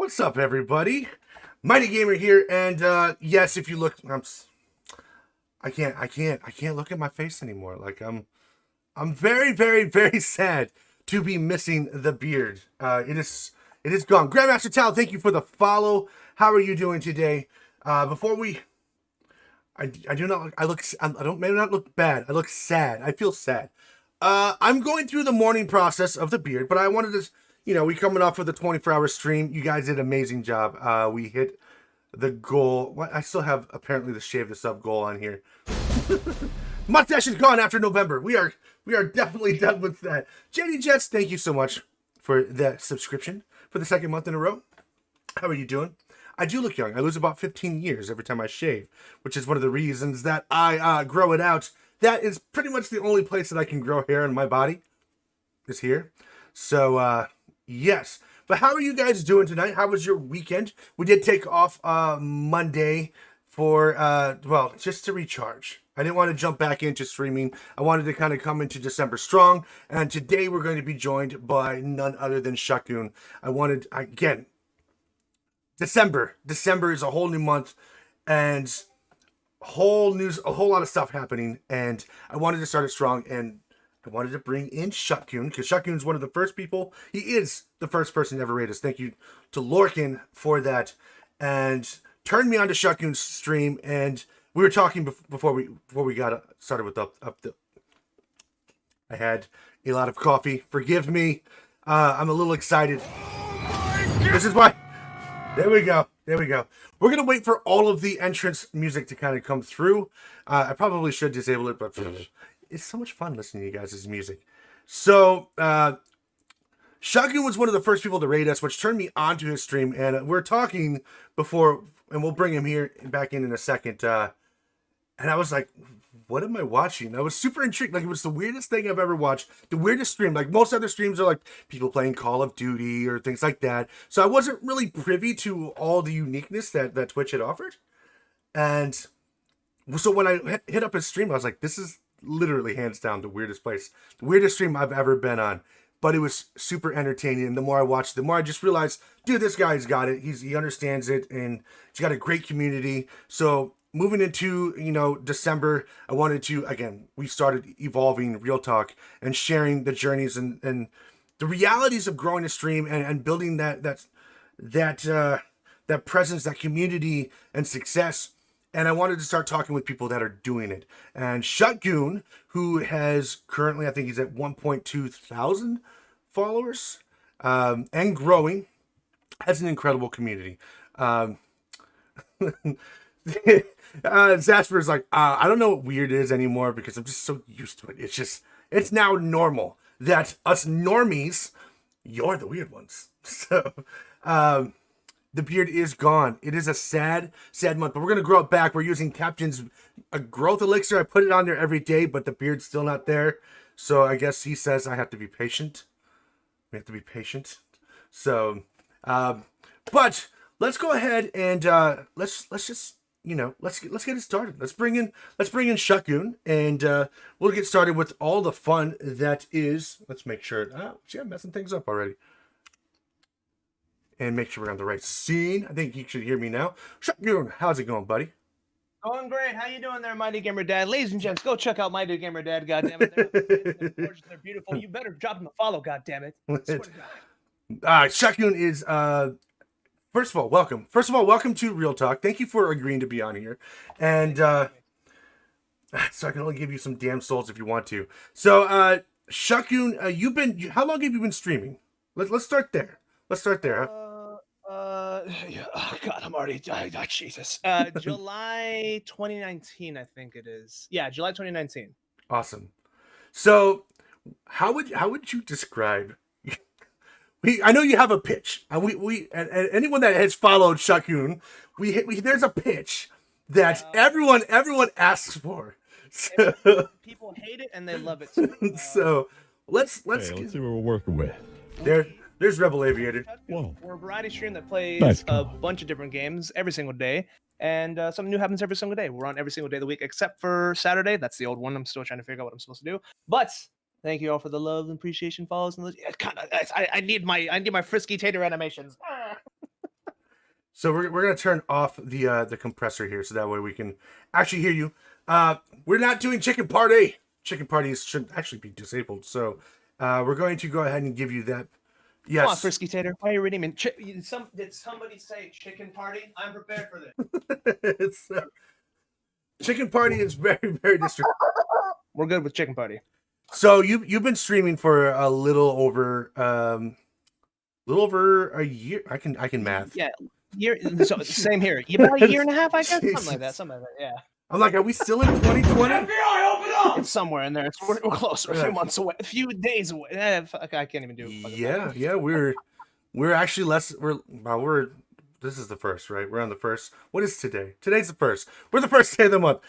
What's up, everybody? Mighty Gamer here, and yes, if you look, I can't look at my face anymore. Like I'm very, very, very sad to be missing the beard. It is gone. Grandmaster Tal, thank you for the follow. How are you doing today? Before we, I do not. I don't maybe not look bad. I look sad. I feel sad. I'm going through the mourning process of the beard, but I wanted to. We coming off with a 24-hour stream. You guys did an amazing job. We hit the goal. What? I still have apparently the shave the sub goal on here. Mustache is gone after November. We are definitely done with that. JD Jets, thank you so much for the subscription for the second month in a row. How are you doing? I do look young. I lose about 15 years every time I shave, which is one of the reasons that I grow it out. That is pretty much the only place that I can grow hair in my body is here. So, yes. But how are you guys doing tonight? How was your weekend? We did take off Monday for, well, just to recharge. I didn't want to jump back into streaming. I wanted to kind of come into December strong. And today we're going to be joined by none other than ShutGoon. Again, December is a whole new month and a whole lot of stuff happening. And I wanted to start it strong, and I wanted to bring in ShutGoon because ShutGoon is one of the first people. He is the first person to ever rate us. Thank you to Lorcan for that, and turned me on to ShutGoon's stream. And we were talking before we got started with I had a lot of coffee. Forgive me. I'm a little excited. This is why. There we go. We're gonna wait for all of the entrance music to kind of come through. I probably should disable it, but it's so much fun listening to you guys' music. So, ShutGoon was one of the first people to rate us, which turned me onto his stream. And we're talking before, and we'll bring him here back in a second. And I was like, what am I watching? I was super intrigued. Like, it was the weirdest thing I've ever watched. The weirdest stream. Like, most other streams are like people playing Call of Duty or things like that. So I wasn't really privy to all the uniqueness that Twitch had offered. And so when I hit up his stream, I was like, this is literally hands down the weirdest stream I've ever been on. But it was super entertaining, and the more I watched, the more I just realized, dude, this guy's got it. He understands it, and he's got a great community. So moving into December, I wanted to, again, we started evolving Real Talk and sharing the journeys and the realities of growing a stream and building that presence, that community and success. And I wanted to start talking with people that are doing it. And ShutGoon, who has currently, I think he's at 1.2 thousand followers and growing, has an incredible community. Zasper's like, I don't know what weird is anymore because I'm just so used to it. It's now normal that us normies, you're the weird ones. So, the beard is gone. It is a sad, sad month, but we're going to grow it back. We're using Captain's growth elixir. I put it on there every day, but the beard's still not there. So I guess he says I have to be patient. We have to be patient. So, but let's go ahead and let's just, let's get it started. Let's bring in ShutGoon, and we'll get started with all the fun that is. Let's make sure. See, I'm messing things up already. And make sure we're on the right scene. I think you should hear me now. ShutGoon, how's it going, buddy? Going great. How you doing there, Mighty Gamer Dad? Ladies and gents, go check out Mighty Gamer Dad. Goddammit, they're gorgeous, they're beautiful. You better drop them a follow. Goddammit. Swear to God. ShutGoon is first of all, welcome. Welcome to Real Talk. Thank you for agreeing to be on here. And so I can only give you some damn souls if you want to. So ShutGoon, how long have you been streaming? Let's start there. Oh God, I'm already Jesus. July 2019, I think it is. Yeah, July 2019. Awesome. So, how would you describe? I know you have a pitch. And anyone that has followed ShutGoon, there's a pitch that everyone asks for. So, people hate it and they love it too. So let's see what we're working with. There's Rebel Aviator. Whoa. We're a variety stream that plays a bunch of different games every single day, and something new happens every single day. We're on every single day of the week except for Saturday. That's the old one. I'm still trying to figure out what I'm supposed to do. But thank you all for the love and appreciation, follows, and I need my frisky tater animations. So we're gonna turn off the compressor here, so that way we can actually hear you. We're not doing chicken party. Chicken parties should actually be disabled. So we're going to go ahead and give you that. Yes. Come on, Frisky Tater. Why are you reading me? Did somebody say chicken party? I'm prepared for this. It's, chicken party is very, very distracting. We're good with chicken party. So you've been streaming for a little over a year. I can math. Yeah, so same here. About a year and a half, I guess. Something like that. Yeah. I'm like, are we still in 2020? FBI, open up! It's somewhere in there. We're close. We're a few months away. A few days away. I can't even do it. Yeah. We're actually less. This is the first, right? We're on the first. What is today? Today's the first. We're the first day of the month.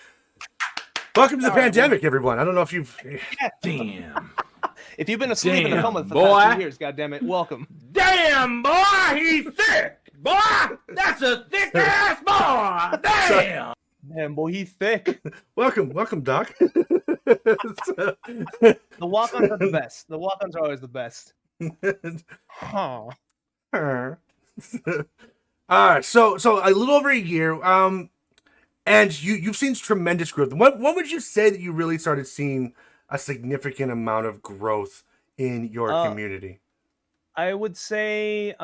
Welcome to the pandemic, everyone. I don't know if you've. Yeah. Damn. If you've been asleep in the coma for the past 2 years, goddammit, welcome. Damn, boy, he's thick. Boy, that's a thick ass boy. Damn. Damn, boy, he's thick. Welcome, Doc. The walk-ons are the best. The walk-ons are always the best. Huh. All right, so a little over a year, and you've seen tremendous growth. When would you say that you really started seeing a significant amount of growth in your community? I would say,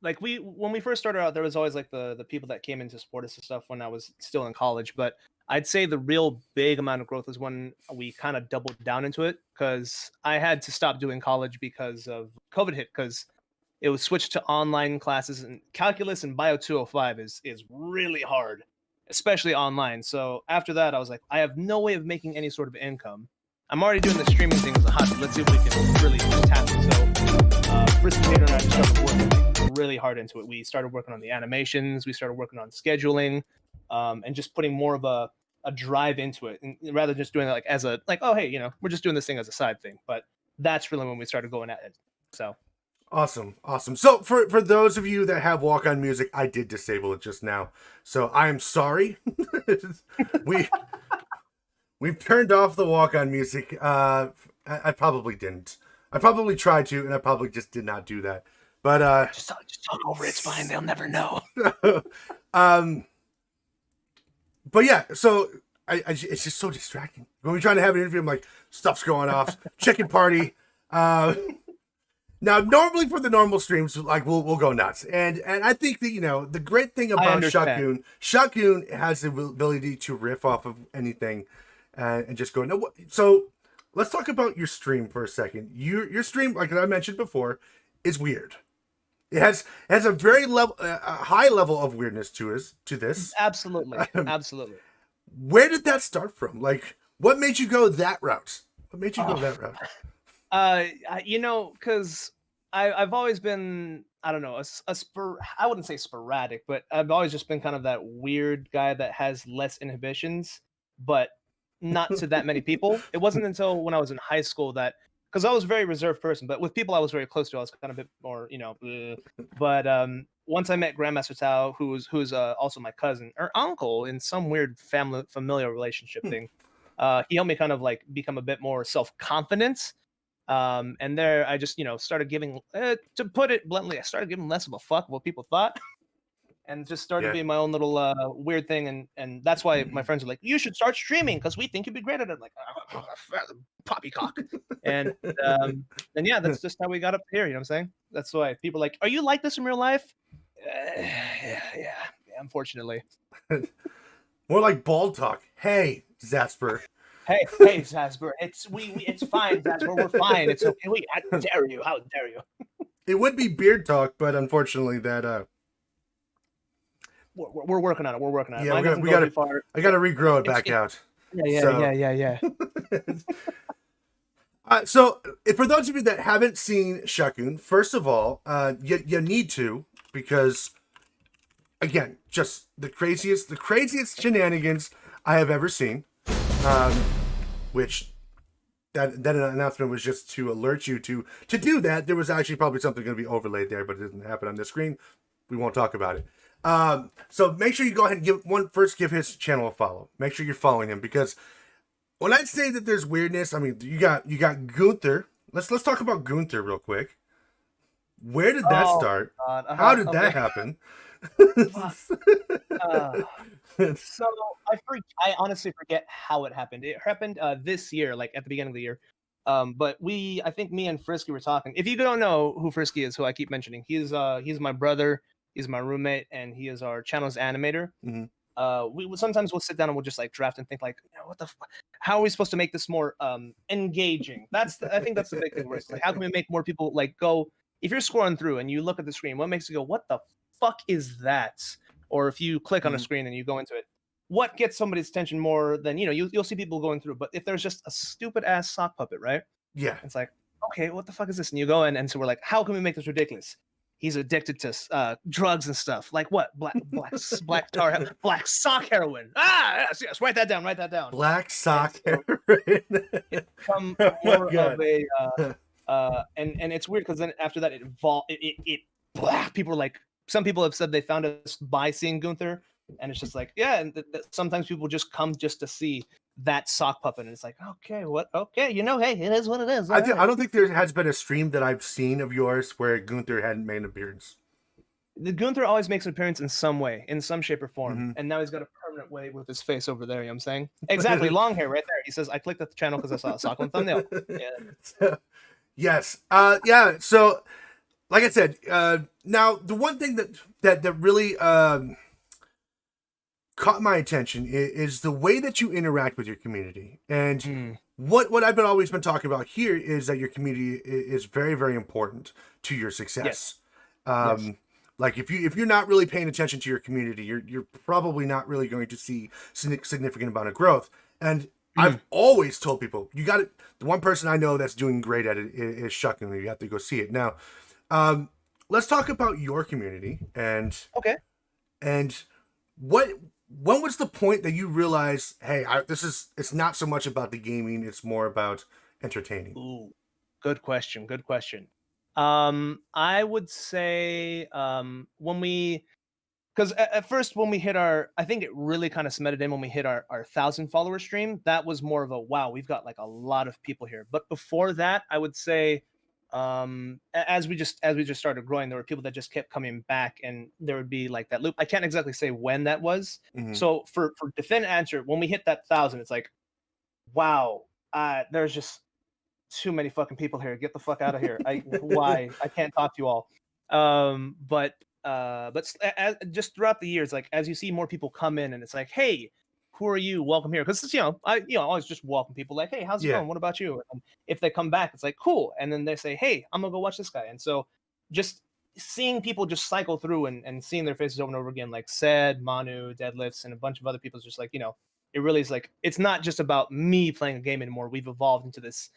like when we first started out, there was always like the people that came in to support us and stuff when I was still in college. But I'd say the real big amount of growth was when we kind of doubled down into it, because I had to stop doing college because of COVID hit, because it was switched to online classes, and calculus and bio 205 is really hard, especially online. So after that, I was like, I have no way of making any sort of income. I'm already doing the streaming thing as a hobby. Let's see if we can really tackle it. So Frisky Tater and I just started working really hard into it. We started working on the animations. We started working on scheduling, and just putting more of a drive into it, and rather than just doing it like as a oh hey, we're just doing this thing as a side thing. But that's really when we started going at it. So awesome. So for those of you that have walk-on music, I did disable it just now, so I am sorry. We've turned off the walk-on music. I probably didn't. I probably tried to, and I probably just did not do that. But just talk over it. It's fine. They'll never know. But yeah, so it's just so distracting. When we're trying to have an interview, I'm like, stuff's going off. Chicken party. Now, normally for the normal streams, like we'll go nuts, and I think that the great thing about ShutGoon has the ability to riff off of anything, and just go. No, so let's talk about your stream for a second. Your stream, like I mentioned before, is weird. It has a very high level of weirdness to this. Absolutely, absolutely. Where did that start from? Like, what made you go that route? Because I've always been, I don't know, I wouldn't say sporadic, but I've always just been kind of that weird guy that has less inhibitions, but not to that many people. It wasn't until when I was in high school that, because I was a very reserved person, but with people I was very close to, I was kind of a bit more, But once I met Grandmaster Tao, who's also my cousin or uncle in some weird familial relationship thing, he helped me kind of like become a bit more self-confident. And there I just, started giving, to put it bluntly, I started giving less of a fuck what people thought. And just started being my own little weird thing, and that's why my friends are like, you should start streaming because we think you'd be great at it. I'm like, poppycock. And yeah, that's just how we got up here. You know what I'm saying? That's why people are like, are you like this in real life? Yeah. Unfortunately, more like bald talk. Hey, Zasper. Hey, Zasper. It's fine, Zasper. We're fine. It's okay. How dare you? How dare you? It would be beard talk, but unfortunately, that. We're working on it. Yeah, I got to regrow it back out. Yeah. So, for those of you that haven't seen ShutGoon, first of all, you need to, because again, just the craziest shenanigans I have ever seen. Which that announcement was just to alert you to do that. There was actually probably something going to be overlaid there, but it didn't happen on the screen. We won't talk about it. So make sure you go ahead and give his channel a follow. Make sure you're following him, because when I say that there's weirdness, I mean, you got Gunther. Let's talk about Gunther real quick. Where did that Oh, start? God. How did Okay. that happen? So I honestly forget how it happened. It happened this year, like at the beginning of the year. But I think me and Frisky were talking. If you don't know who Frisky is, who I keep mentioning, he's my brother, he's my roommate, and he is our channel's animator. Mhm. Sometimes we'll sit down and we'll just like draft and think like, how are we supposed to make this more engaging? I think that's the big thing. Where it's like, how can we make more people like go? If you're scrolling through and you look at the screen, what makes you go, what the fuck is that? Or if you click on a screen and you go into it, what gets somebody's attention more than you'll see people going through. But if there's just a stupid ass sock puppet, right? Yeah. It's like, okay, what the fuck is this? And you go in, and so we're like, how can we make this ridiculous? He's addicted to drugs and stuff. Like what? Black sock heroin. Yes. Write that down. Black sock so heroin. It's become Oh my more God. of a and it's weird because then after that it evolved. People are like, some people have said they found us by seeing Gunther, and it's just like, yeah. And sometimes people just come just to see that sock puppet, and it's like, okay, what? Okay, hey, it is what it is. I don't think there has been a stream that I've seen of yours where Gunther hadn't made an appearance. The Gunther always makes an appearance in some way, in some shape or form, and now he's got a permanent way with his face over there. You know what I'm saying? Exactly, long hair right there. He says, "I clicked at the channel because I saw a sock on thumbnail." Yeah. Yes. Yeah. So, like I said, now the one thing that really caught my attention is the way that you interact with your community. And what I've always been talking about here is that your community is very, very important to your success. Yes. Like if you're not really paying attention to your community, you're probably not really going to see significant amount of growth. And I've always told people, you got it. The one person I know that's doing great at it is ShutGoon. You have to go see it. Now, let's talk about your community and when was the point that you realized, hey, it's not so much about the gaming, it's more about entertaining? Ooh, good question. I would say because at first when we hit I think it really kind of cemented in when we hit our 1,000 follower stream. That was more of a wow, we've got like a lot of people here. But before that, I would say as we just started growing, there were people that just kept coming back, and there would be like that loop. I can't exactly say when that was. So for defend answer, when we hit that 1,000, it's like, wow, there's just too many fucking people here. Get the fuck out of here. Why? I can't talk to you all. But just throughout the years, like as you see more people come in, and it's like, hey, who are you? Welcome here. Because I always just welcome people like, hey, how's it going? What about you? And if they come back, it's like, cool. And then they say, hey, I'm gonna go watch this guy. And so just seeing people just cycle through and seeing their faces over and over again, like Said, Manu, Deadlifts, and a bunch of other people, is just like, it really is like, it's not just about me playing a game anymore. We've evolved into this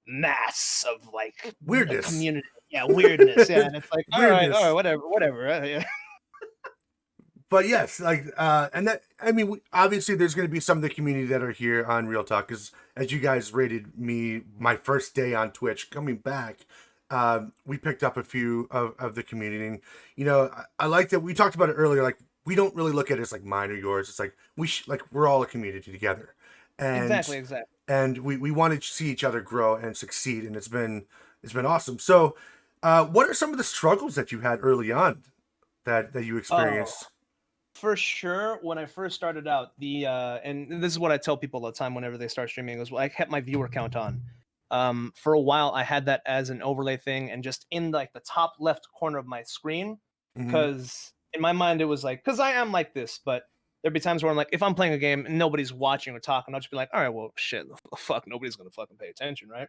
mass of like weirdness, community, weirdness, and it's like, all right, whatever, yeah. But yes, like, and that, I mean, obviously there's going to be some of the community that are here on Real Talk, because as you guys rated me my first day on Twitch, coming back, we picked up a few of the community, and I like that we talked about it earlier. Like, we don't really look at it as like mine or yours. It's like we're all a community together, and exactly. And we want to see each other grow and succeed, and it's been awesome. So, what are some of the struggles that you had early on that you experienced? For sure, when I first started out, and this is what I tell people all the time whenever they start streaming, is I kept my viewer count on. For a while, I had that as an overlay thing, and just in like the top left corner of my screen, because in my mind it was like, because I am like this, but there'd be times where I'm like, if I'm playing a game and nobody's watching or talking, I'll just be like, all right, well, shit, fuck, nobody's gonna fucking pay attention, right?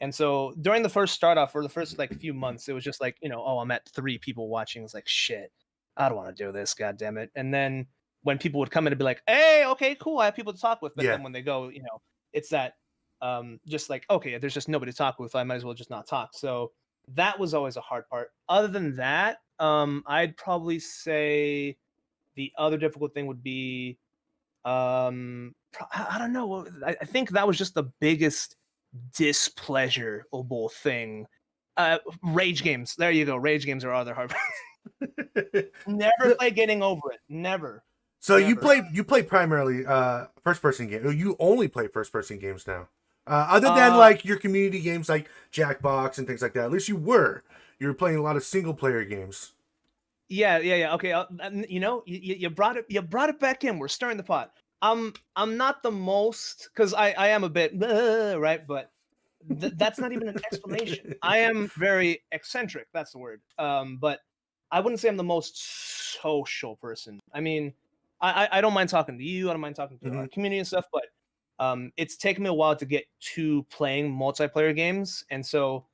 And so during the first start off, or the first like few months, it was just like, oh, I'm at 3 people watching. It's like, shit, I don't want to do this, god damn it. And then when people would come in and be like, hey, okay, cool, I have people to talk with. But then when they go, it's that just like, okay, there's just nobody to talk with, I might as well just not talk. So that was always a hard part. Other than that, I'd probably say the other difficult thing would be, I don't know. I think that was just the biggest displeasurable thing. Rage games. There you go. Rage games are other hard. Never play getting over it. Never. So never. you play primarily first person games. You only play first person games now. Other than like your community games like Jackbox and things like that. At least you were. you were playing a lot of single player games. Yeah. Okay, you know, you brought it back in. We're stirring the pot. I'm not the most, because I am a bit right, but that's not even an explanation. I am very eccentric. That's the word. But I wouldn't say I'm the most social person. I mean, I don't mind talking to you. I don't mind talking to our community and stuff. But it's taken me a while to get to playing multiplayer games, and so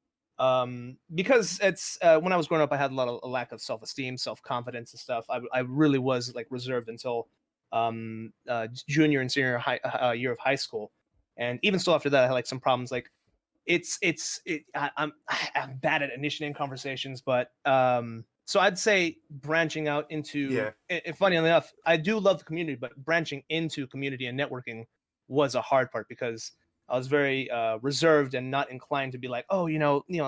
because it's when I was growing up, I had a lack of self-esteem, self-confidence, and stuff. I really was like reserved until junior and senior year of high school, and even still after that, I had like some problems. Like I'm bad at initiating conversations, but so I'd say branching out into funny enough, I do love the community, but branching into community and networking was a hard part because I was very reserved and not inclined to be like, oh,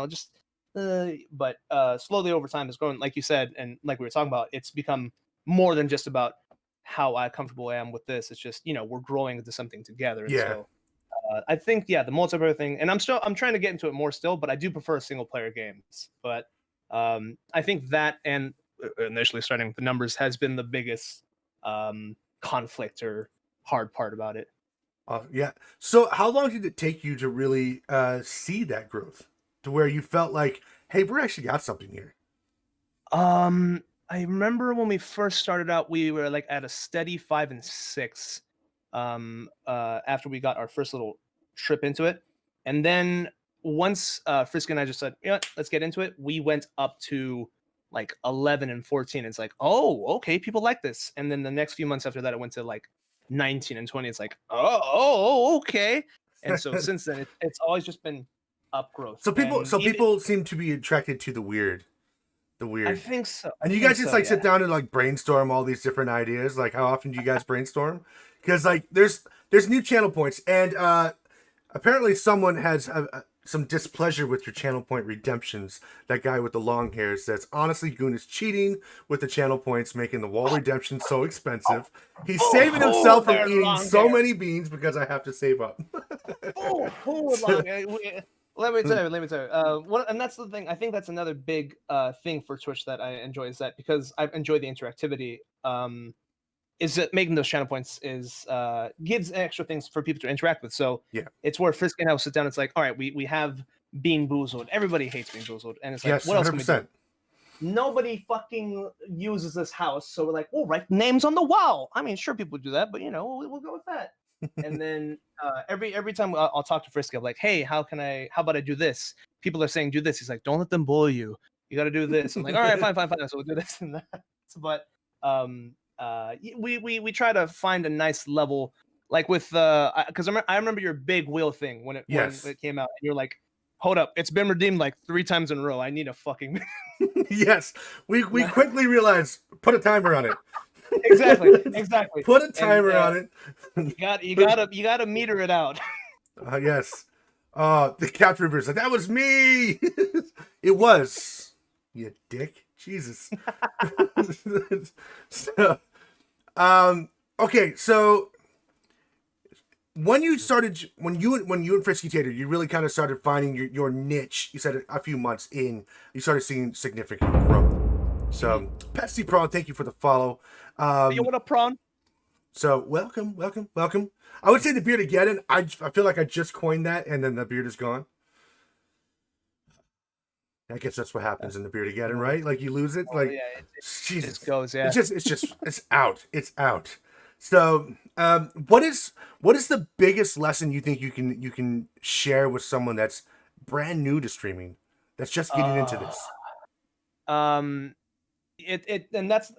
just but slowly over time has grown, like you said, and like we were talking about, it's become more than just about how comfortable I am with this. It's just, we're growing into something together. And so I think, the multiplayer thing, and I'm trying to get into it more still, but I do prefer single player games. But I think that, and initially starting with the numbers, has been the biggest conflict or hard part about it. Yeah. So how long did it take you to really see that growth to where you felt like, hey, we actually got something here? I remember when we first started out, we were like at a steady 5 and 6 after we got our first little trip into it. And then once Frisky and I just said, let's get into it, we went up to like 11 and 14. It's like, oh, okay, people like this. And then the next few months after that, it went to like 19 and 20. It's like, oh, okay. And so since then, it's always just been up growth. So people seem to be attracted to the weird. I think so. And you guys just sit down and like brainstorm all these different ideas. Like, how often do you guys brainstorm? Because like there's new channel points, and apparently someone has some displeasure with your channel point redemptions. That guy with the long hair says, honestly, Goon is cheating with the channel points, making the wall redemption so expensive. He's saving himself from eating so many beans because I have to save up. Let me tell you. And that's the thing. I think that's another big thing for Twitch that I enjoy, is that because I enjoy the interactivity, is that making those channel points gives extra things for people to interact with. So it's where Frisky and I will sit down. It's like, all right, we have Bean Boozled. Everybody hates Bean Boozled, and it's like, what else can we do? Nobody fucking uses this house, so we're like, we'll write names on the wall. I mean, sure, people do that, but we'll go with that. And then every time I'll talk to Frisky, I'm like, hey, how about I do this? People are saying do this. He's like, don't let them bully you. You got to do this. I'm like, all right, fine. So we'll do this and that. But we try to find a nice level, like with because I remember your big wheel thing when it came out, and you're like, hold up, it's been redeemed like 3 times in a row. I need a fucking yes. We quickly realized, put a timer on it. Exactly. Put a timer on it. You gotta meter it out. Yes. The capture reverse. Like, that was me. It was. You dick. Jesus. So, okay. So when you and Frisky Tater, you really kind of started finding your niche. You said a few months in, you started seeing significant growth. So, Petsy Prawn, thank you for the follow. You want a prawn? So, welcome. I would say the beard again. I feel like I just coined that, and then the beard is gone. I guess that's what happens in the beard again, right? Like, you lose it. Like, it Jesus, just goes. Yeah, it's out. It's out. So, what is the biggest lesson you think you can share with someone that's brand new to streaming, that's just getting into this? And that's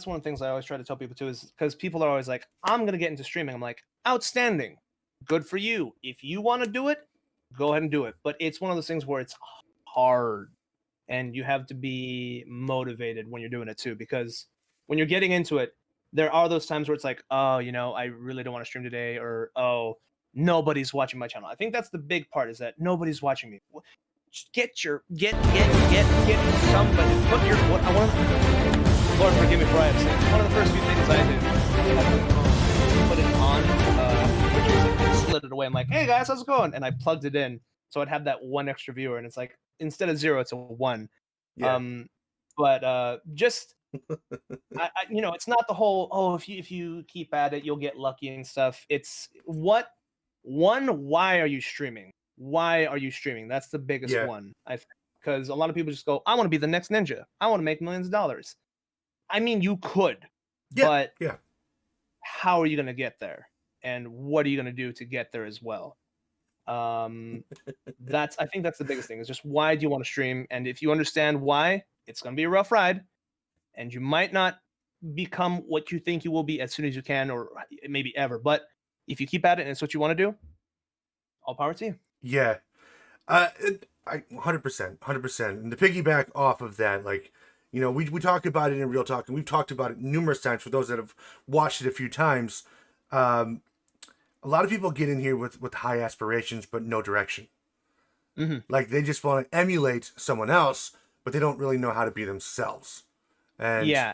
one of the things I always try to tell people too, is because people are always like, I'm gonna get into streaming. I'm like, outstanding, good for you. If you want to do it, go ahead and do it. But it's one of those things where it's hard, and you have to be motivated when you're doing it too, because when you're getting into it, there are those times where it's like, oh, I really don't want to stream today, or oh, nobody's watching my channel. I think that's the big part, is that nobody's watching me. Just get somebody. Put your what I want. Lord forgive me for I have sinned. One of the first few things I did, put it on, which was like, slid it away. I'm like, hey guys, how's it going? And I plugged it in, so I'd have that one extra viewer, and it's like, instead of 0, it's a 1. Yeah. But just it's not the whole, oh, if you keep at it, you'll get lucky and stuff. It's why are you streaming? Why are you streaming? That's the biggest Yeah. one, I think. Because a lot of people just go, I want to be the next ninja. I want to make millions of dollars. I mean, you could, Yeah. but Yeah. how are you going to get there? And what are you going to do to get there as well? I think that's the biggest thing, is just, why do you want to stream? And if you understand why, it's going to be a rough ride, and you might not become what you think you will be as soon as you can, or maybe ever. But if you keep at it and it's what you want to do, all power to you. Yeah. I 100%, 100%. And to piggyback off of that, like, we talk about it in Real Talk, and we've talked about it numerous times for those that have watched it a few times. A lot of people get in here with high aspirations, but no direction. Mm-hmm. Like, they just want to emulate someone else, but they don't really know how to be themselves. And yeah,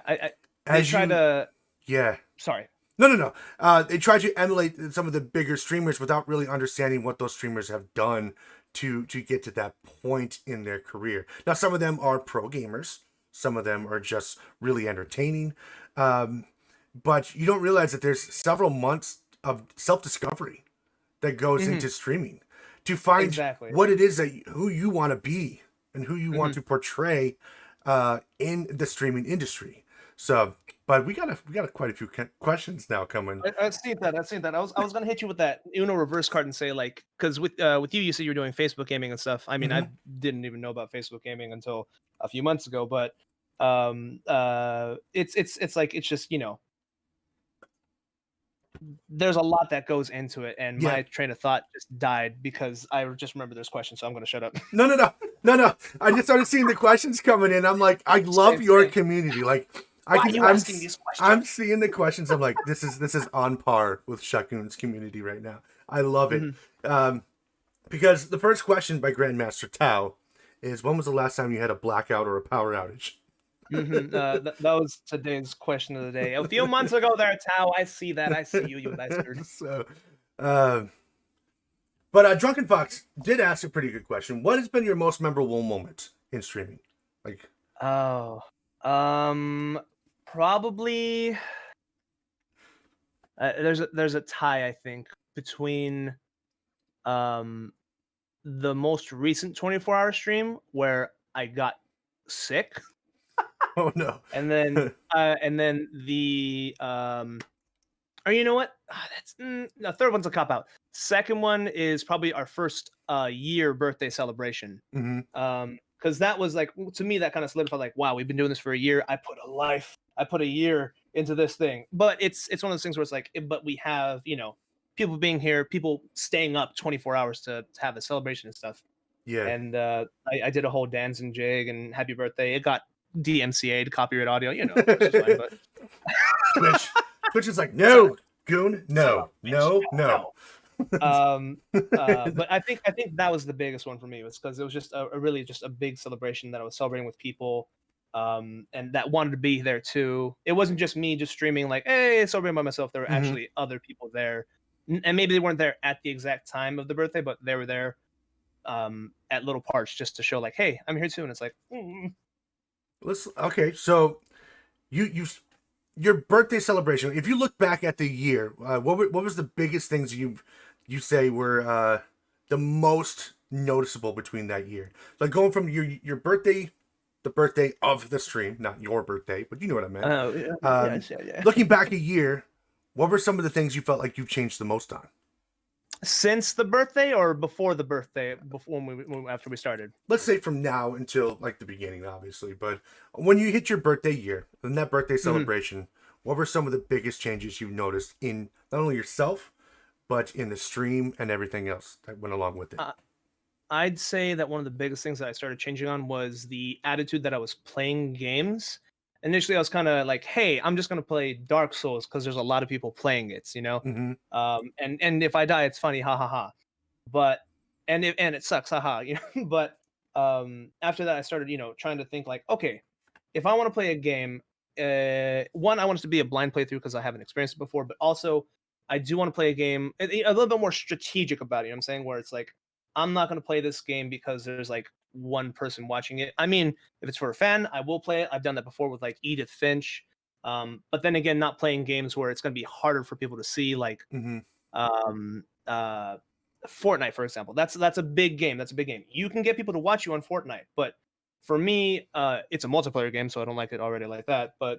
they try to. Yeah. Sorry. No. They try to emulate some of the bigger streamers without really understanding what those streamers have done to get to that point in their career. Now, some of them are pro gamers. Some of them are just really entertaining. But you don't realize that there's several months of self-discovery that goes into streaming to find what it is who you want to be and who you want to portray in the streaming industry. So, but we got quite a few questions now coming. I've seen that. I was gonna hit you with that Uno reverse card and say, like, because with you said you were doing Facebook gaming and stuff. I mean, I didn't even know about Facebook gaming until a few months ago. But it's like, it's just, there's a lot that goes into it, and my train of thought just died because I just remember there's questions, so I'm gonna shut up. No. I just started seeing the questions coming in. I'm like, I love your community. Like, I'm seeing the questions. I'm like, this is on par with ShutGoon's community right now. I love it. Because the first question by Grandmaster Tao is, when was the last time you had a blackout or a power outage? That was today's question of the day. A few months ago there, Tao. I see that. I see you bastard. So, but Drunken Fox did ask a pretty good question. What has been your most memorable moment in streaming? Like, probably there's a tie, I think, between the most recent 24-hour stream where I got sick. Oh no. And then the or you know what? That's the third one's a cop out. Second one is probably our first year birthday celebration. Because that was like, to me, that kind of solidified, like, wow, we've been doing this for a year. I put a year into this thing. But it's one of those things where it's like, but we have, people being here, people staying up 24 hours to have a celebration and stuff. Yeah. And I did a whole dance and jig and happy birthday. It got DMCA'd, copyright audio, which is fine, but Twitch is like, no, Goon, no. But I think that was the biggest one for me, was because it was just a really just a big celebration that I was celebrating with people, and that wanted to be there too. It wasn't just me just streaming like, hey, celebrating by myself. There were actually other people there, and maybe they weren't there at the exact time of the birthday, but they were there at little parts just to show, like, hey, I'm here too. And it's like, okay, so your birthday celebration, if you look back at the year, what was the biggest things you say were the most noticeable between that year? Like, going from your birthday, the birthday of the stream, not your birthday, but you know what I meant. Yeah. Looking back a year, what were some of the things you felt like you changed the most on? Since the birthday or before the birthday, after we started? Let's say from now until like the beginning, obviously. But when you hit your birthday year, in that birthday celebration, what were some of the biggest changes you've noticed in not only yourself, but in the stream and everything else that went along with it? I'd say that one of the biggest things that I started changing on was the attitude that I was playing games. Initially, I was kind of like, hey, I'm just going to play Dark Souls because there's a lot of people playing it, and if I die, it's funny, ha ha ha. But, and it sucks, haha, but after that, I started, trying to think like, okay, if I want to play a game, one, I want it to be a blind playthrough because I haven't experienced it before, but also I do want to play a game a little bit more strategic about it, you know what I'm saying? Where it's like, I'm not going to play this game because there's like one person watching it. I mean, if it's for a fan, I will play it. I've done that before with like Edith Finch. But then again, not playing games where it's going to be harder for people to see, like um, uh, Fortnite, for example. That's a big game. That's a big game. You can get people to watch you on Fortnite, but for me, it's a multiplayer game, so I don't like it already like that. But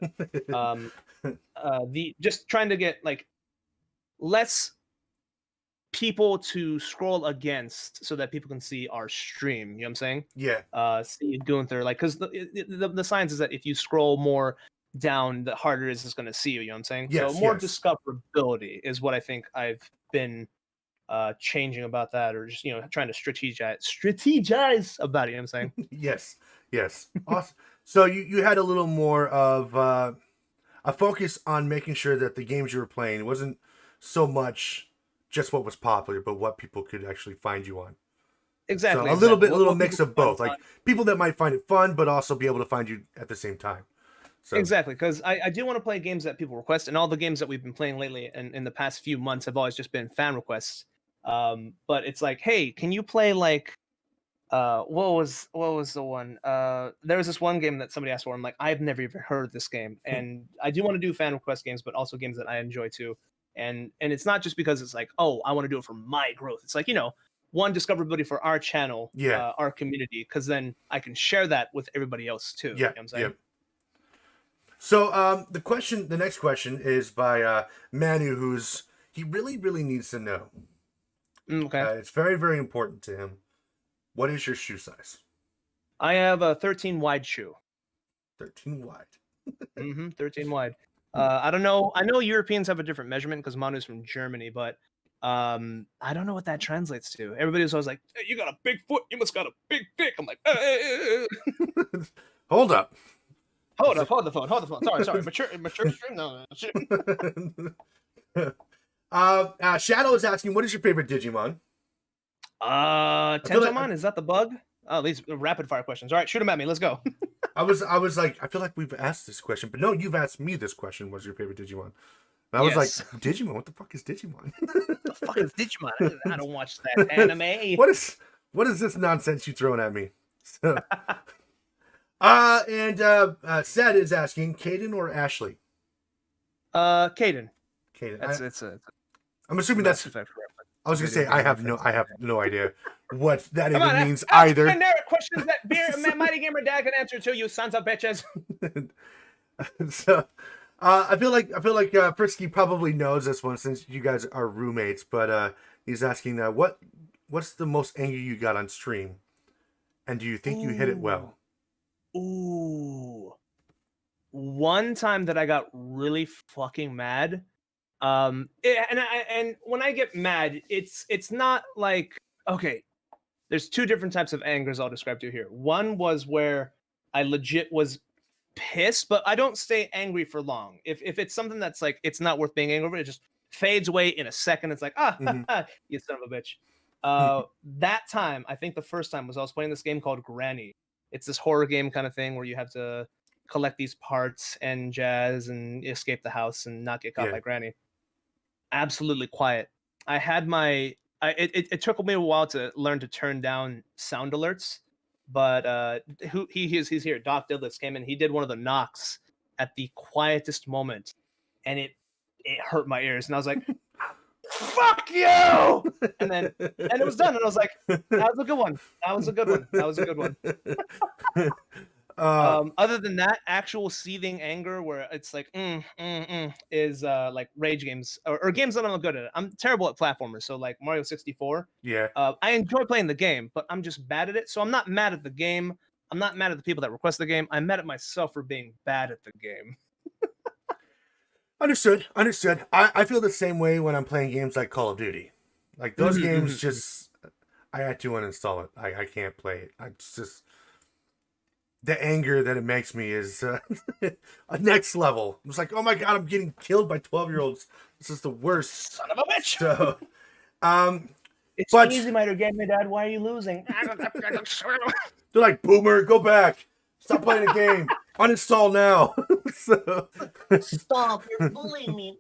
the just trying to get like less people to scroll against so that people can see our stream. You know what I'm saying? Yeah. See Gunther, like, because the science is that if you scroll more down, the harder it is it's going to see you. You know what I'm saying? Yes, so more yes. discoverability is what I think I've been changing about that, or just trying to strategize about it. You know what I'm saying? Yes. Awesome. So you had a little more of a focus on making sure that the games you were playing wasn't so much just what was popular, but what people could actually find you on. Exactly. So a little mix of both, like people that might find it fun, but also be able to find you at the same time. So. Exactly, because I do want to play games that people request, and all the games that we've been playing lately and in the past few months have always just been fan requests. But it's like, hey, can you play like what was the one? There was this one game that somebody asked for. I'm like, I've never even heard of this game, and I do want to do fan request games, but also games that I enjoy too. And it's not just because it's like, oh, I want to do it for my growth. It's like, one, discoverability for our channel, our community, because then I can share that with everybody else too. Yeah, you know what I'm saying? Yeah. So the next question is by Manu, he really needs to know. Okay. It's very, very important to him. What is your shoe size? I have a 13 wide shoe. 13 wide. 13 wide. I don't know. I know Europeans have a different measurement because Manu's from Germany, but I don't know what that translates to. Everybody was always like, hey, you got a big foot. You must got a big dick. I'm like, Hold up. Hold the phone. Sorry. Mature stream? No. Shadow is asking, what is your favorite Digimon? Tentomon, is that the bug? Oh, these rapid fire questions. All right, shoot them at me. Let's go. I was like, I feel like we've asked this question, but no, you've asked me this question. What's your favorite Digimon? And I was like, Digimon? What the fuck is Digimon? What the fuck is Digimon? I don't watch that anime. What is this nonsense you throwing at me? So, and Sed is asking, Caden or Ashley? Caden. Caden. I'm assuming that's. I was gonna say I have no idea what that even means either. Questions that Mighty Gamer Dad can answer to, you sons of bitches. So, I feel like Frisky probably knows this one since you guys are roommates. But he's asking, what's the most angry you got on stream, and do you think you hit it well? Ooh. One time that I got really fucking mad. And when I get mad, it's not like, okay, there's two different types of angers I'll describe to you here. One was where I legit was pissed, but I don't stay angry for long. If it's something that's like, it's not worth being angry over, it just fades away in a second. It's like, you son of a bitch. That time, I think the first time was I was playing this game called Granny. It's this horror game kind of thing where you have to collect these parts and jazz and escape the house and not get caught by Granny. Absolutely quiet. I had it took me a while to learn to turn down sound alerts, but he's here. Doc Didlitz came in. He did one of the knocks at the quietest moment, and it hurt my ears. And I was like, "Fuck you!" And it was done. And I was like, "That was a good one." Other than that, actual seething anger where it's like is like rage games or games that I'm not good at. I'm terrible at platformers, so like Mario 64. Yeah. I enjoy playing the game, but I'm just bad at it. So I'm not mad at the game. I'm not mad at the people that request the game. I'm mad at myself for being bad at the game. Understood. I feel the same way when I'm playing games like Call of Duty. Like those games, just I had to uninstall it. I can't play it. It's just. The anger that it makes me is a next level. It's like, oh my god, I'm getting killed by 12-year-olds. This is the worst. Son of a bitch. So, it's easy, my game, my dad. Why are you losing? They're like, boomer, go back. Stop playing the game. Uninstall now. So, stop. You're bullying me.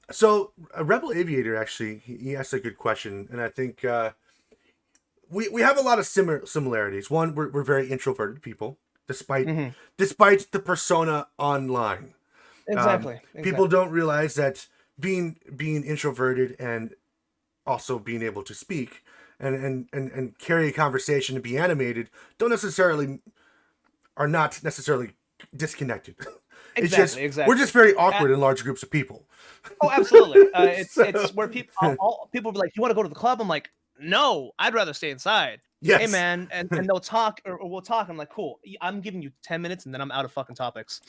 So Rebel Aviator actually he asked a good question, and I think. we have a lot of similarities. One, we're very introverted people, despite Mm-hmm. despite the persona online. Exactly. People don't realize that being introverted and also being able to speak and carry a conversation and be animated are not necessarily disconnected. It's just we're just very awkward in large groups of people. Oh, absolutely. It's where people people be like, "You want to go to the club?" I'm like, "No, I'd rather stay inside." Yes. Hey man, and they'll talk or we'll talk. I'm like, "Cool. I'm giving you 10 minutes and then I'm out of fucking topics."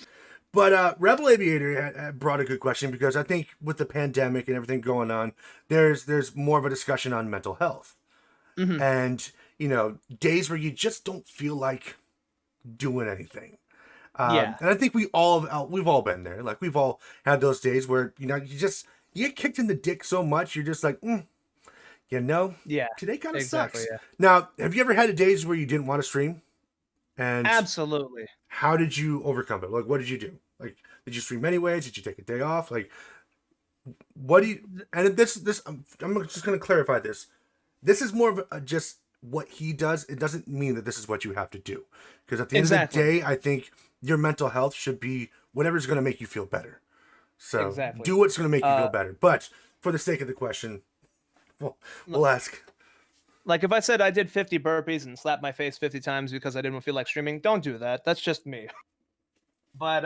But Rebel Aviator had brought a good question, because I think with the pandemic and everything going on, there's more of a discussion on mental health. Mhm. And, you know, days where you just don't feel like doing anything. Yeah. And I think we've all been there. Like, we've all had those days where, you know, you get kicked in the dick so much, you're just like, you know, Yeah. today kind of Exactly. sucks. Yeah. Now, have you ever had days where you didn't want to stream? And Absolutely. how did you overcome it? Like, what did you do? Like, did you stream anyways? Did you take a day off? Like, what do you? And this, I'm just going to clarify this. This is more of just what he does. It doesn't mean that this is what you have to do. Because at the end of the day, I think your mental health should be whatever's going to make you feel better. So do what's going to make you feel better. But for the sake of the question, we'll ask. Like, if I said I did 50 burpees and slapped my face 50 times because I didn't feel like streaming, don't do that. That's just me. But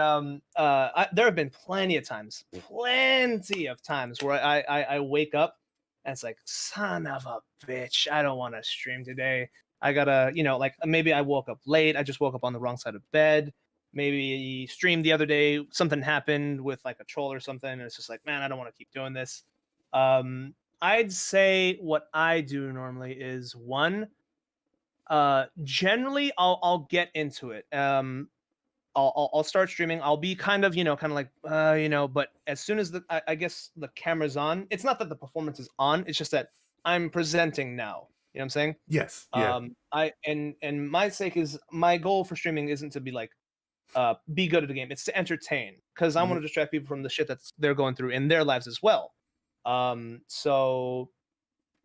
there have been plenty of times where I wake up and it's like, son of a bitch, I don't want to stream today. I gotta, you know, like maybe I woke up late. I just woke up on the wrong side of bed. Maybe streamed the other day, something happened with like a troll or something, and it's just like, man, I don't want to keep doing this. I'd say what I do normally is generally I'll get into it. I'll start streaming. I'll be kind of like but as soon as I guess the camera's on, it's not that the performance is on, it's just that I'm presenting now. You know what I'm saying? Yes. Yeah. And my sake is, my goal for streaming isn't to be like be good at the game. It's to entertain, because I want to distract people from the shit that's they're going through in their lives as well. So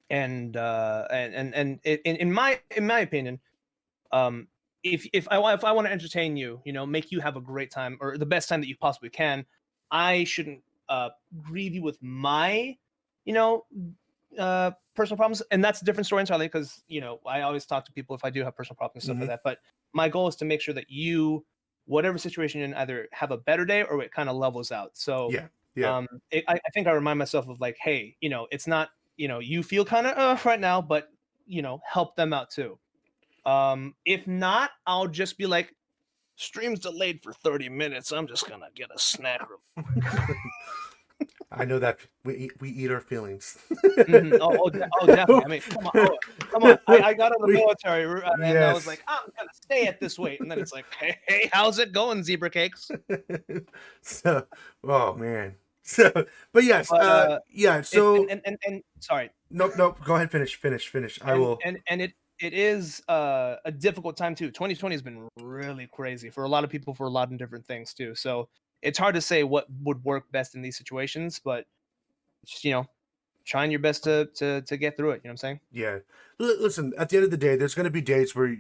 in my opinion, if I want to entertain you, make you have a great time or the best time that you possibly can, I shouldn't grieve you with my personal problems. And that's a different story entirely, because I always talk to people if I do have personal problems and stuff like that. But my goal is to make sure that you, whatever situation you're in, either have a better day or it kind of levels out. So I think I remind myself of like, hey, it's not, you feel kind of right now, but help them out too. If not, I'll just be like, stream's delayed for 30 minutes. I'm just gonna get a snack. I know that we eat our feelings. Oh, definitely. I mean, come on. I got out of the military, and I was like, I'm gonna stay at this weight, and then it's like, hey, how's it going, zebra cakes? So, oh man. So, but yes, yeah. So, and sorry. Nope. Go ahead, finish. I will. And it is a difficult time too. 2020 has been really crazy for a lot of people, for a lot of different things too. So it's hard to say what would work best in these situations, but just trying your best to get through it. You know what I'm saying? Yeah. Listen, at the end of the day, there's going to be days where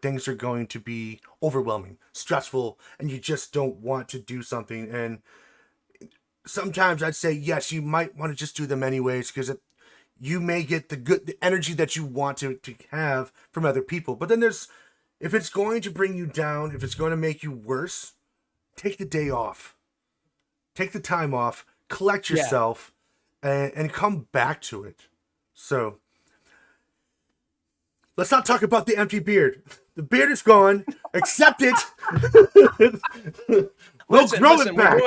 things are going to be overwhelming, stressful, and you just don't want to do something. And sometimes I'd say yes, you might want to just do them anyways, because you may get the energy that you want to have from other people. But then if it's going to bring you down, if it's going to make you worse, take the day off. Take the time off, collect yourself, and come back to it. So, let's not talk about the empty beard. The beard is gone. Accept it. We'll grow it back.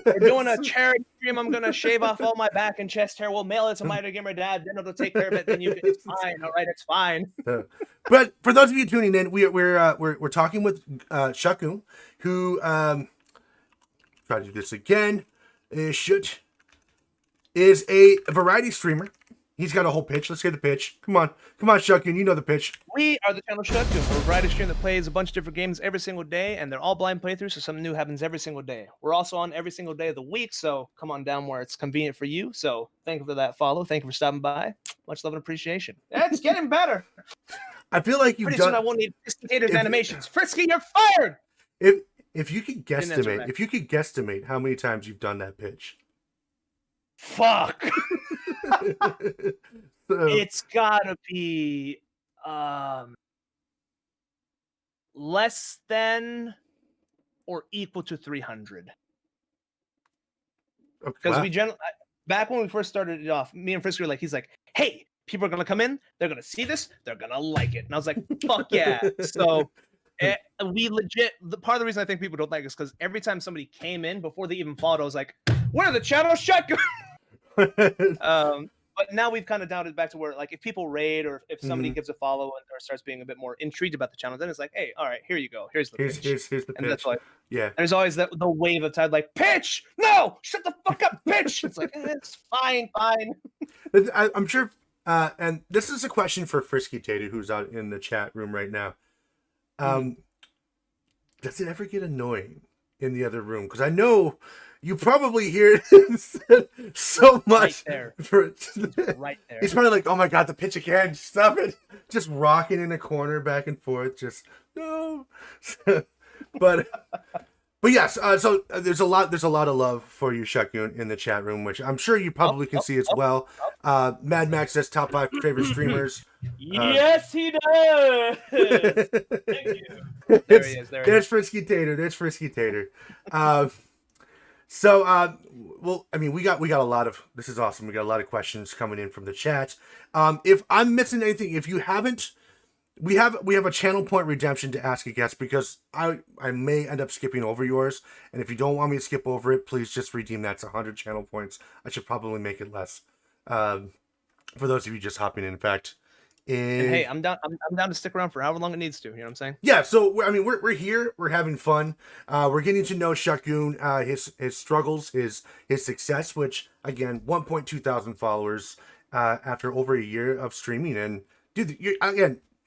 We're doing a charity stream. I'm gonna shave off all my back and chest hair. We'll mail it to my gamer dad. Then it'll take care of it. Then it's fine. All right, it's fine. But for those of you tuning in, we're talking with ShutGoon, who try to do this again. Is a variety streamer. He's got a whole pitch. Let's get the pitch. Come on, ShutGoon. You know the pitch. We are the channel ShutGoon. We're a variety stream that plays a bunch of different games every single day, and they're all blind playthroughs, so something new happens every single day. We're also on every single day of the week, so come on down where it's convenient for you. So thank you for that follow. Thank you for stopping by. Much love and appreciation. It's getting better. I feel like you've Pretty done. soon I won't need Frisky-Tator's if- animations. Frisky, you're fired! If you could Didn't answer guesstimate, back. if you could guesstimate how many times you've done that pitch. Fuck. So, It's gotta be less than or equal to 300. Because wow. we generally, back when we first started it off, me and Frisky were like, he's like, hey, people are gonna come in, they're gonna see this, they're gonna like it. And I was like, fuck yeah. So we legit, part of the reason I think people don't like us because every time somebody came in before they even followed, I was like, where are the channel shotgun? But now we've kind of downed it back to where, like, if people raid or if somebody gives a follow or starts being a bit more intrigued about the channel, then it's like, hey, all right, here you go. Here's the pitch. Here's the And pitch. that's like, Yeah. there's always the wave of time, like, pitch! No! Shut the fuck up, pitch! It's like, it's fine. I'm sure, and this is a question for Frisky Tater, who's out in the chat room right now. Does it ever get annoying in the other room? Because I know you probably hear it so much. Right there. Right there. He's probably like, oh my God, the pitch again. Stop it. Just rocking in a corner back and forth. Just, no. But yes, so there's a lot of love for you, ShutGoon, in the chat room, which I'm sure you probably can see as well. Mad Max says top 5 favorite streamers. Yes, he does. Thank you. There he is. There's Frisky Tater. There's Frisky Tater. So, well, I mean, we got a lot of, this is awesome. We got a lot of questions coming in from the chat. If I'm missing anything, if you haven't, we have a channel point redemption to ask a guest because I may end up skipping over yours. And if you don't want me to skip over it, please just redeem that. It's 100 channel points. I should probably make it less. For those of you just hopping in fact. And hey, I'm down to stick around for however long it needs to. You know what I'm saying? Yeah. So I mean, we're here. We're having fun. We're getting to know ShutGoon, his struggles, his success. Which again, 1.2 thousand followers after over a year of streaming. And dude,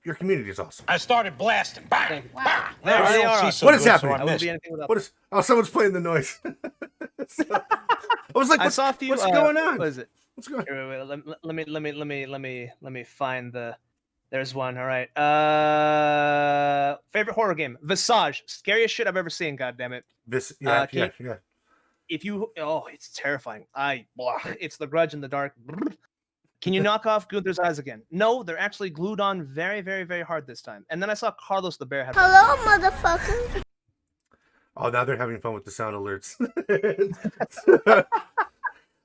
your community is awesome. I started blasting. Bang, bang. There they are. What is happening? I wouldn't be anything without What is? Oh, someone's playing the noise. So, I was like, I saw a few. what's going on? What is it? What's going on? Wait, let me find the. There's one. All right. Favorite horror game: Visage. Scariest shit I've ever seen. God damn it. This, yeah. If you, it's terrifying. It's The Grudge in the dark. Can you knock off Gunther's eyes again? No, they're actually glued on very, very, very hard this time. And then I saw Carlos the bear. Hello, motherfucker. Oh, now they're having fun with the sound alerts.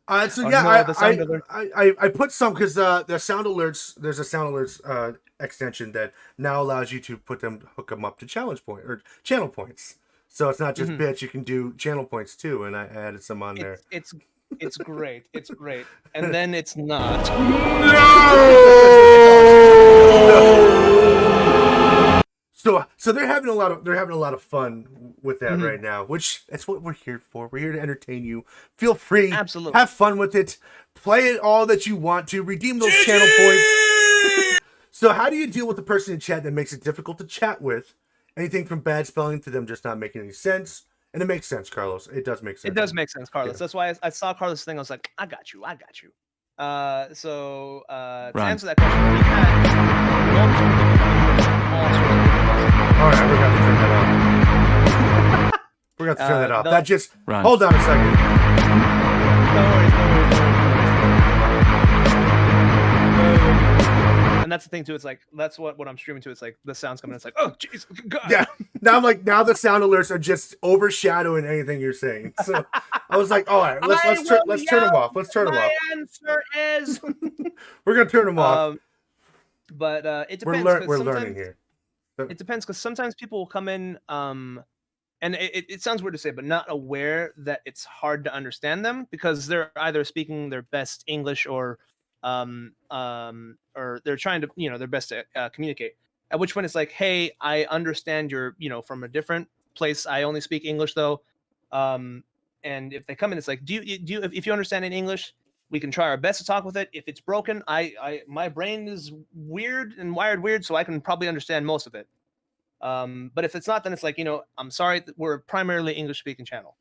I put some because the sound alerts. There's a sound alerts extension that now allows you to hook them up to channel points. So it's not just bitch. You can do channel points too, and I added some on there. It's great. It's great. And then it's not. So they're having a lot of fun with that right now, which that's what we're here for. We're here to entertain you. Feel free, absolutely, have fun with it, play it all that you want to, redeem those channel points. So how do you deal with the person in chat that makes it difficult to chat with? Anything from bad spelling to them just not making any sense. And it makes sense, Carlos. It does make sense. It does make sense, Carlos. Yeah. That's why I saw Carlos' thing. I was like, I got you. To answer that question, we've had multiple all sorts of all right, we're going to turn that off. We're going to turn that off. That just... Hold on a second. No worries. And that's the thing, too. It's like, that's what I'm streaming to. It's like, the sound's coming. It's like, oh, jeez. God. Yeah. Now the sound alerts are just overshadowing anything you're saying. So I was like, all right, let's turn them off. Let's turn them off. My answer is... We're going to turn them off. But it depends. We're learning here. It depends because sometimes people will come in, and it sounds weird to say, but not aware that it's hard to understand them because they're either speaking their best English or they're trying to, their best to communicate. At which point it's like, hey, I understand you're, from a different place. I only speak English though. And if they come in, it's like, if you understand in English, we can try our best to talk with it. If it's broken, my brain is weird and wired weird, so I can probably understand most of it. But if it's not, then it's like, I'm sorry, we're a primarily English-speaking channel.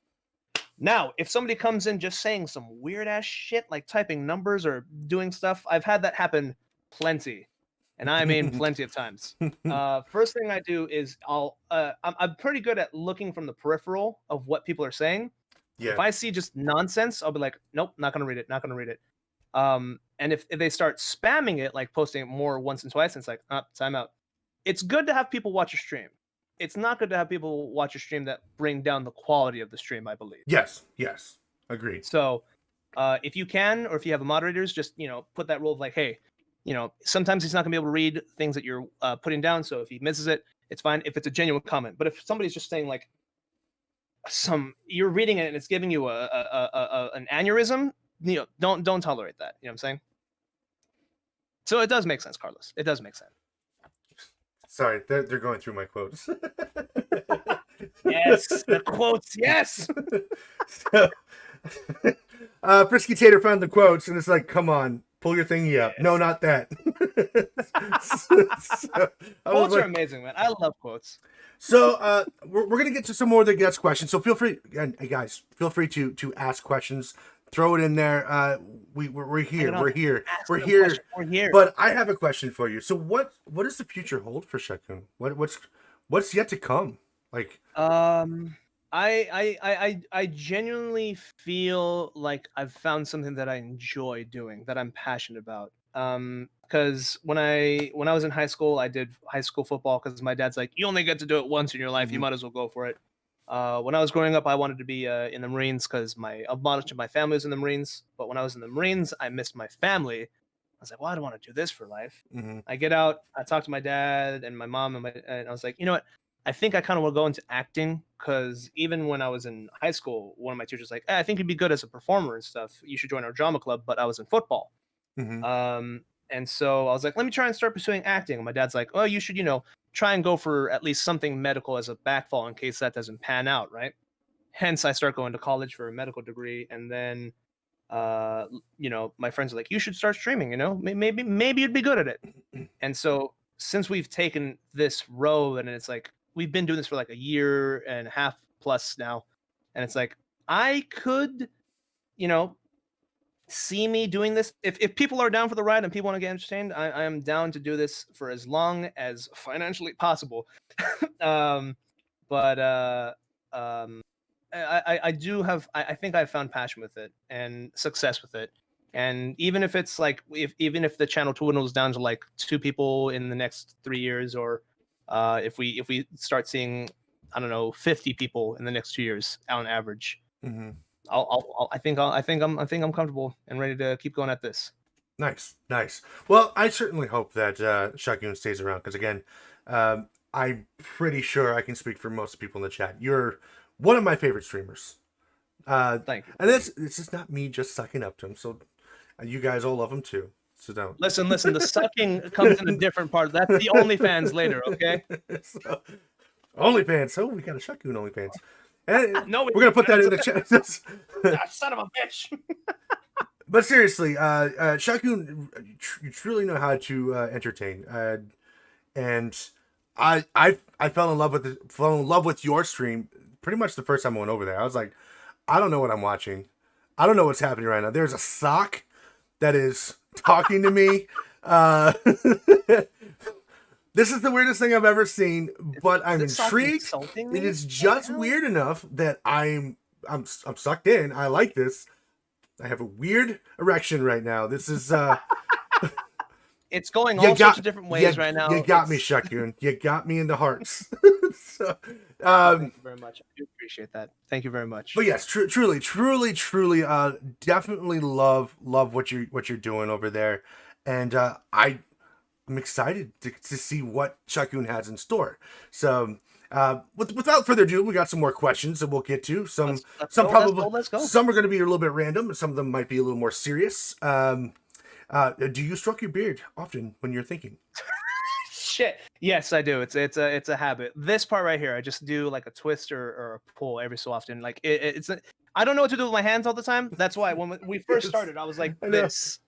Now, if somebody comes in just saying some weird-ass shit, like typing numbers or doing stuff, I've had that happen plenty. and I mean plenty of times. First thing I do is I'm pretty good at looking from the peripheral of what people are saying. Yeah. If I see just nonsense, I'll be like, nope, not gonna read it, not gonna read it. And if they start spamming it, like posting it more once and twice, and it's like, time out. It's good to have people watch your stream. It's not good to have people watch your stream that bring down the quality of the stream, I believe. Yes. Agreed. So if you can, or if you have moderators, just, put that rule of like, hey, sometimes he's not gonna be able to read things that you're putting down. So if he misses it, it's fine if it's a genuine comment. But if somebody's just saying like you're reading it and it's giving you an aneurysm, don't tolerate that. You know what I'm saying? So it does make sense, Carlos. It does make sense. Sorry, they're going through my quotes. Yes, the quotes. Yes. So, Frisky Tater found the quotes, and it's like, come on, pull your thingy up. Yes. No, not that. Quotes are amazing, man. I love quotes. So we're gonna get to some more of the guest questions. So feel free, and hey guys, feel free to ask questions. Throw it in there. We're here. We're here. We're here. We're here. But I have a question for you. So what does the future hold for ShutGoon? What's yet to come? Like I genuinely feel like I've found something that I enjoy doing, that I'm passionate about. Because when I was in high school, I did high school football because my dad's like, you only get to do it once in your life. You might as well go for it. When I was growing up, I wanted to be in the Marines because a bunch of my family was in the Marines. But when I was in the Marines, I missed my family. I was like, well, I don't want to do this for life. I get out, I talk to my dad and my mom, and I was like, you know what? I think I kind of want to go into acting because even when I was in high school, one of my teachers was like, I think you'd be good as a performer and stuff. You should join our drama club. But I was in football. And so I was like, let me try and start pursuing acting. And my dad's like, oh, you should, try and go for at least something medical as a backfall in case that doesn't pan out, right? Hence, I start going to college for a medical degree. And then, my friends are like, you should start streaming, maybe you'd be good at it. And so since we've taken this road and it's like, we've been doing this for like a year and a half plus now. And it's like, I could, see me doing this. If people are down for the ride and people want to get entertained, I am down to do this for as long as financially possible. I think I've found passion with it and success with it. And even if it's like, even if the channel dwindles down to like 2 people in the next 3 years, or if we start seeing, I don't know, 50 people in the next 2 years on average, I think I'm comfortable and ready to keep going at this. Nice. Well, I certainly hope that ShutGoon stays around because again, I'm pretty sure I can speak for most people in the chat. You're one of my favorite streamers. Thank you. And this is not me just sucking up to him. So you guys all love him too. So don't listen. The sucking comes in a different part. That's the OnlyFans later, okay? So, OnlyFans. Oh, we got a ShutGoon OnlyFans. And no, we're gonna put that in the chat. Son of a bitch. But seriously, ShutGoon, you truly know how to entertain, and I fell in love with your stream pretty much the first time I went over there. I was like, I don't know what I'm watching. I don't know what's happening right now. There's a sock that is talking to me. This is the weirdest thing I've ever seen, but I'm intrigued. It is just weird enough that I'm sucked in. I like this. I have a weird erection right now. This is it's going all sorts of different ways right now. You got me, ShutGoon. You got me in the hearts. So, thank you very much. I do appreciate that. Thank you very much. But yes, truly, definitely love what you're doing over there, and I'm excited to see what ShutGoon has in store. So, without further ado, we got some more questions that we'll get to. Some are going to be a little bit random. Some of them might be a little more serious. Do you stroke your beard often when you're thinking? Shit. Yes, I do. It's a habit. This part right here, I just do like a twist or a pull every so often. Like I don't know what to do with my hands all the time. That's why when we first started, I was like this.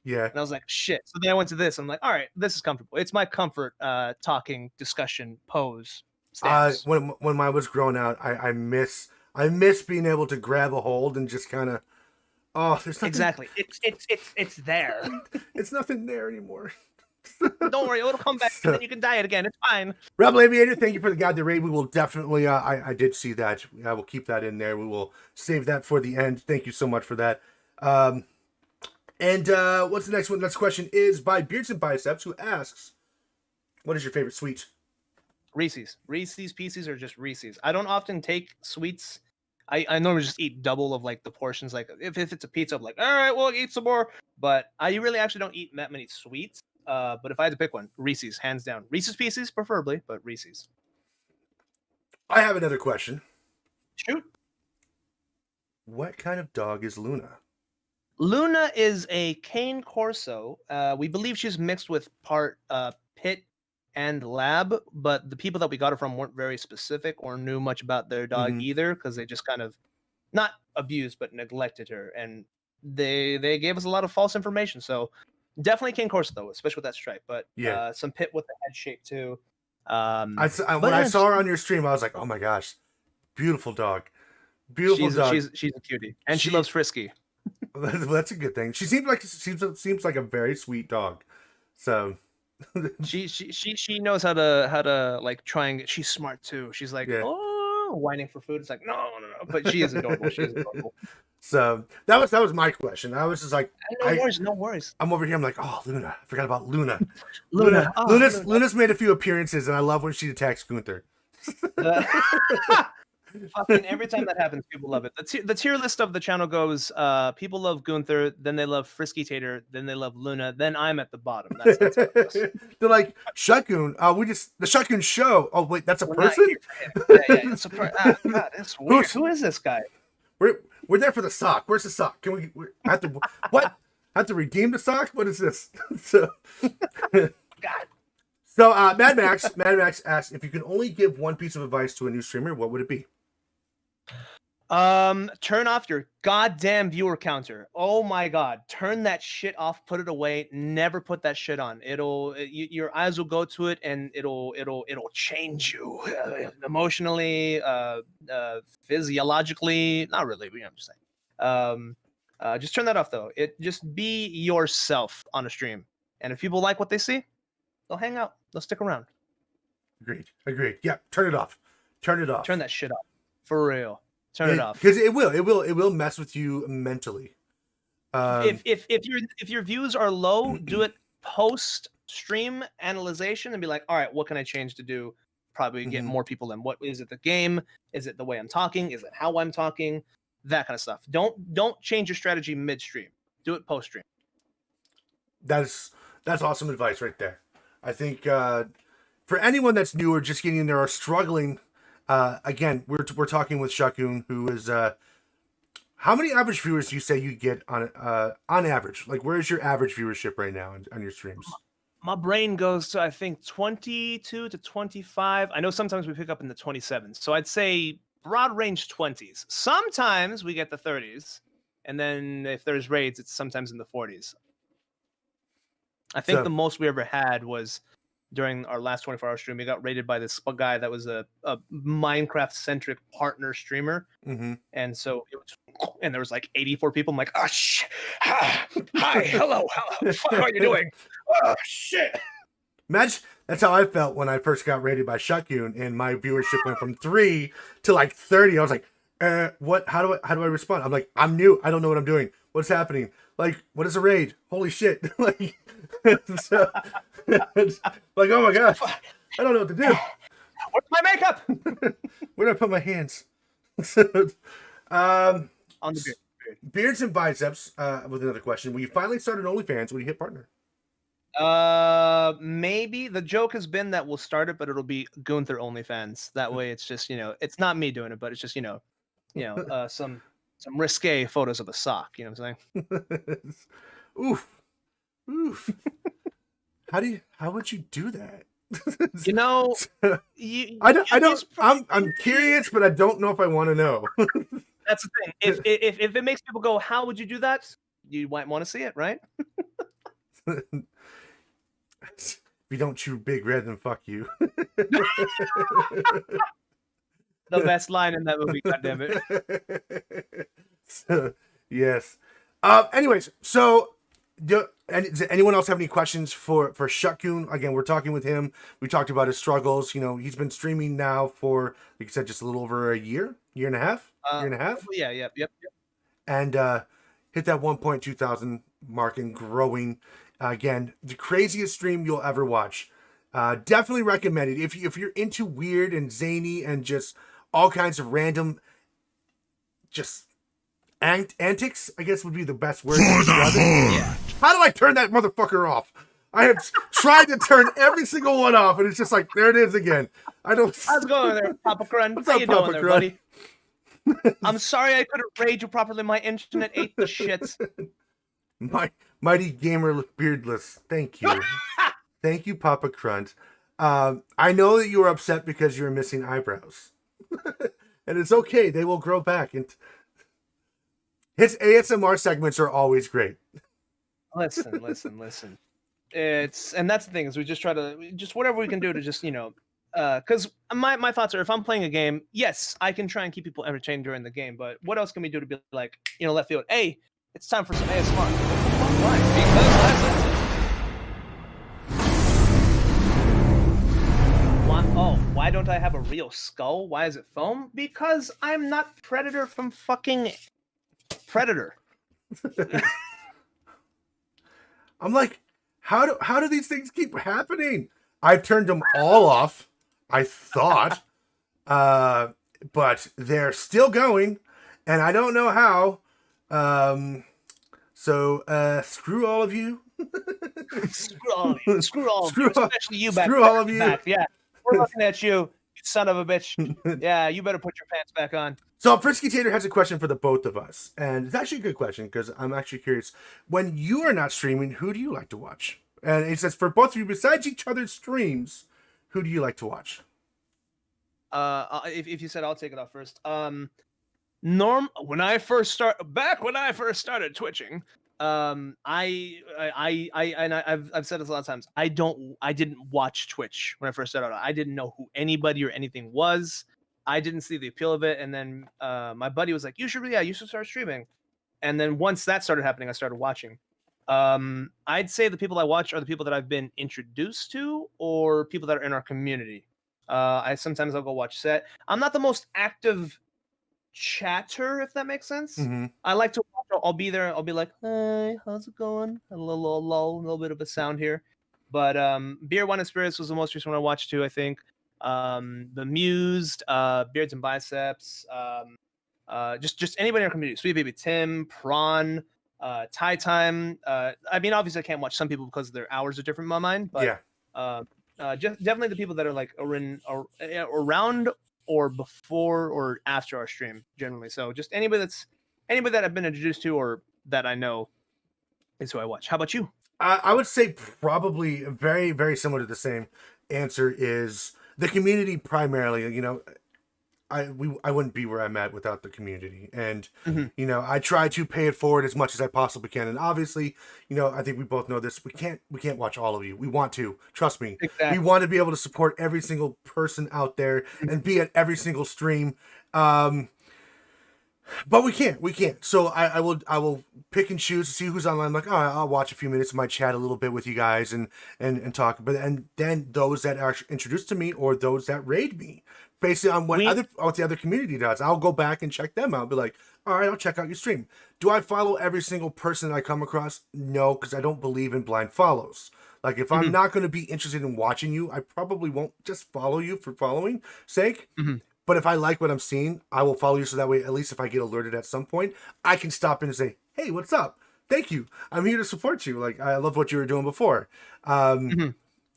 Yeah. And I was like, shit. So then I went to this. I'm like, all right, this is comfortable. It's my comfort talking, discussion, pose. Stance. When I was growing out, I miss being able to grab a hold and just kind of, there's nothing. Exactly. It's there. It's nothing there anymore. Don't worry, it'll come back, and then you can diet again. It's fine. Rebel Aviator, thank you for the goddamn raid. We will definitely, I did see that. I will keep that in there. We will save that for the end. Thank you so much for that. And what's the next one? Next question is by Beards and Biceps, who asks, what is your favorite sweet? Reese's. Reese's Pieces are just Reese's. I don't often take sweets. I normally just eat double of like the portions. Like if it's a pizza, I'm like, all right, we'll eat some more. But I really actually don't eat that many sweets. But if I had to pick one, Reese's, hands down. Reese's Pieces, preferably, but Reese's. I have another question. Shoot. What kind of dog is Luna? Luna is a cane corso. We believe she's mixed with part pit and lab, but the people that we got her from weren't very specific or knew much about their dog either, because they just kind of not abused but neglected her, and they gave us a lot of false information. So definitely cane corso though, especially with that stripe. But Yeah, some pit with the head shape too. when I saw her on your stream, I was like, oh my gosh, beautiful dog, beautiful dog. She's a cutie, and she loves Frisky. That's a good thing. She seems like a very sweet dog. So she knows how to like try and she's smart too. She's like, oh, whining for food. It's like no, but she is adorable. She is adorable. So that was my question. I was just like, no worries. I'm over here. I'm like, oh, Luna. I forgot about Luna. Oh, Luna's made a few appearances, and I love when she attacks Gunther. Fucking every time that happens, people love it. The tier list of the channel goes: people love Gunther, then they love Frisky Tater, then they love Luna, then I'm at the bottom. That's how it goes. They're like, ShutGoon. The ShutGoon show. Oh wait, that's a We're person. It's a God, that's weird. Who is this guy? We're there for the sock. Where's the sock? Can we have to what? Have to redeem the sock? What is this? So, God. So Mad Max asks, if you can only give one piece of advice to a new streamer, what would it be? Turn off your goddamn viewer counter. Oh my god, turn that shit off, put it away, never put that shit on. Your eyes will go to it, and it'll change you emotionally, physiologically. Not really, I'm just saying. Just turn that off though. Just be yourself on a stream, and if people like what they see, they'll hang out, they'll stick around. Agreed. Yeah, turn it off. Turn that shit off for real. Turn it off, because it will mess with you mentally. If your views are low, do it post stream analyzation and be like, all right, what can I change to do probably get more people in? What is it? The game? Is it the way I'm talking? Is it how I'm talking? That kind of stuff. Don't change your strategy midstream. Do it post stream. That's awesome advice right there. I think for anyone that's new or just getting in there or struggling. Again, we're talking with ShutGoon, who is how many average viewers do you say you get on average? Like, where is your average viewership right now on your streams? My brain goes to, I think, 22 to 25. I know sometimes we pick up in the 27s, so I'd say broad range 20s. Sometimes we get the 30s, and then if there's raids, it's sometimes in the 40s. I think the most we ever had was during our last 24-hour stream. We got raided by this guy that was a Minecraft-centric partner streamer. And so and there was like 84 people. I'm like, oh, shit. Hi, hello. What the fuck are you doing? Oh, shit. Imagine, that's how I felt when I first got raided by ShutGoon, and my viewership went from 3 to like 30. I was like, what? How do I respond? I'm like, I'm new. I don't know what I'm doing. What's happening? Like, what is a raid? Holy shit. Like, so, like, oh my gosh, I don't know what to do. Where's my makeup? Where do I put my hands? On the beard. Beards and Biceps, with another question. Will you finally start an OnlyFans when you hit partner? Maybe. The joke has been that we'll start it, but it'll be Gunther OnlyFans. That way it's just, it's not me doing it, but it's just, some risque photos of a sock, you know what I'm saying? Oof. How would you do that? I'm curious, but I don't know if I want to know. That's the thing. If it makes people go, how would you do that? You might want to see it, right? If you don't chew big red, then fuck you. The best line in that movie, goddammit. So, yes. Anyways, so And does anyone else have any questions for ShutGoon? Again, we're talking with him. We talked about his struggles. You know, he's been streaming now for, like you said, just a little over a year and a half, year and a half. Yeah, yep. And hit that 1.2 thousand mark and growing. Again, the craziest stream you'll ever watch. Definitely recommend it. If you're into weird and zany and just all kinds of random, just antics, I guess would be the best word to describe it. Yeah. How do I turn that motherfucker off? I have tried to turn every single one off, and it's just like, there it is again. I don't. How's it going there, Papa Crunch? What's How up, you Papa doing there, Crunch? buddy? I'm sorry I couldn't raid you properly. My internet ate the shits. Mighty Gamer Beardless. Thank you. Thank you, Papa Crunch. I know that you were upset because you were missing eyebrows. And it's okay. They will grow back. And his ASMR segments are always great. Listen. And that's the thing is we just try to just whatever we can do to just, because my thoughts are if I'm playing a game, yes, I can try and keep people entertained during the game, but what else can we do to be like, left field? Hey, it's time for some ASMR. Why? Because why don't I have a real skull? Why is it foam? Because I'm not Predator from fucking Predator. I'm like, how do these things keep happening? I've turned them all off, I thought, but they're still going, and I don't know how. So screw all of you. Screw all of you. Screw all of you. Especially you back. Screw all of you. Back. Yeah, we're looking at you, you son of a bitch. Yeah, you better put your pants back on. So Frisky Tater has a question for the both of us, and it's actually a good question because I'm actually curious. When you are not streaming, who do you like to watch? And it says for both of you, besides each other's streams, who do you like to watch? If you said I'll take it off first. When I first started twitching, I've said this a lot of times. I didn't watch Twitch when I first started out. I didn't know who anybody or anything was. I didn't see the appeal of it, and then my buddy was like, you should start streaming. And then once that started happening, I started watching. I'd say the people I watch are the people that I've been introduced to or people that are in our community. Sometimes I'll go watch set. I'm not the most active chatter, if that makes sense. Mm-hmm. I like to watch, I'll be there, I'll be like, hey, how's it going? A little bit of a sound here. But Beer, Wine, and Spirits was the most recent one I watched too, I think. Bemused, Beards and Biceps, just anybody in our community. Sweet Baby Tim, Prawn, Tie Time. I mean, obviously I can't watch some people because their hours are different in my mind, but definitely the people that are like around or before or after our stream generally. So just anybody that I've been introduced to or that I know is who I watch. How about you? I would say probably very, very similar to the same answer is the community primarily. I wouldn't be where I'm at without the community, and I try to pay it forward as much as I possibly can. And obviously, I think we both know this. We can't watch all of you. We want to, trust me. Exactly. We want to be able to support every single person out there and be at every single stream. But we can't. So I will pick and choose to see who's online. I'm like, I'll watch a few minutes, might chat a little bit with you guys and talk. But then those that are introduced to me or those that raid me, basically on what the other community does, I'll go back and check them out. Be like, all right, I'll check out your stream. Do I follow every single person that I come across? No, because I don't believe in blind follows. Like if I'm not going to be interested in watching you, I probably won't just follow you for following sake. But if I like what I'm seeing, I will follow you so that way, at least if I get alerted at some point, I can stop in and say, hey, what's up? Thank you. I'm here to support you. Like, I love what you were doing before.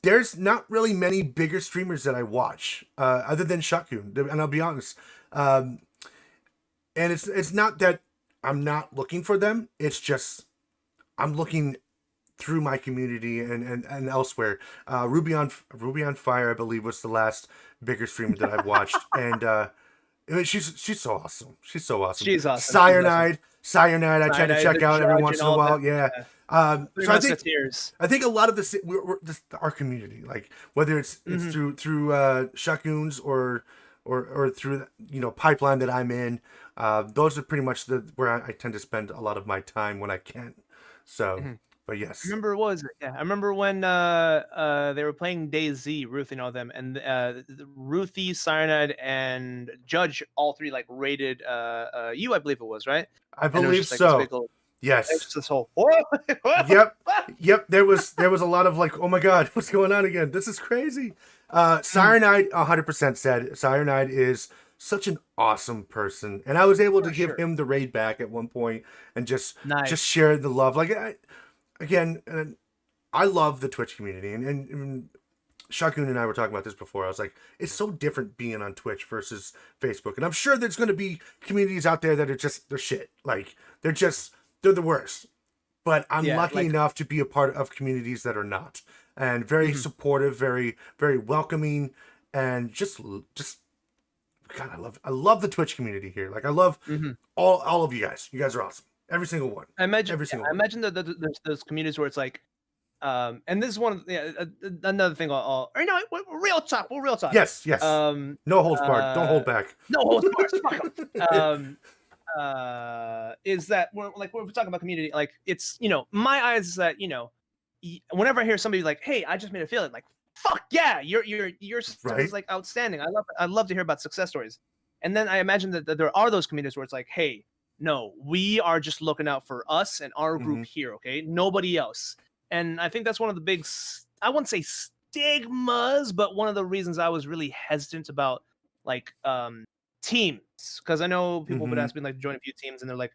There's not really many bigger streamers that I watch other than ShutGoon. And I'll be honest. And it's not that I'm not looking for them. It's just I'm looking through my community and elsewhere. Ruby on Fire, I believe, was the last bigger streamer that I've watched, and she's so awesome. She's so awesome. She's awesome. Cyanide. I try to check out every once in a while. Yeah. So I think a lot of we're just our community, like whether it's through ShutGoons or through pipeline that I'm in. Those are pretty much where I tend to spend a lot of my time when I can. So. But yes. I remember what was it? Yeah, I remember when they were playing DayZ, Ruthie and all them, and Ruthie, Cyanide, and Judge all three like rated you, I believe it was, right? I And it was believe just like this so. big old, it was Yes. just this whole whoa, whoa, Yep. whoa. Yep. There was a lot of like, oh my god, what's going on again? This is crazy. Cyanide 100% said Cyanide is such an awesome person, and I was able to For give sure. him the raid back at one point and just Nice. share the love. Like again, I love the Twitch community, and ShutGoon and I were talking about this before. I was like, it's so different being on Twitch versus Facebook, and I'm sure there's going to be communities out there that are just they're shit. Like they're the worst. But I'm Yeah, lucky like- enough to be a part of communities that are not, and very supportive, very very welcoming, and just God, I love the Twitch community here. Like I love all of you guys. You guys are awesome. Every single one. I imagine, Every single I one. imagine that there's those communities where it's like, and this is one of another thing. Or you know, real talk. We'll real talk. Yes, yes. Um, No holds barred. Don't hold back. no holds barred. Fuck 'em. Is that when we're talking about community, like it's my eyes is that whenever I hear somebody like, hey, I just made a feeling, like fuck yeah, your stuff Right. is like outstanding. I love to hear about success stories. And then I imagine that there are those communities where it's like, hey, no, we are just looking out for us and our group here, okay? Nobody else. And I think that's one of the big, I wouldn't say stigmas, but one of the reasons I was really hesitant about like teams, because I know people would ask me like to join a few teams, and they're like,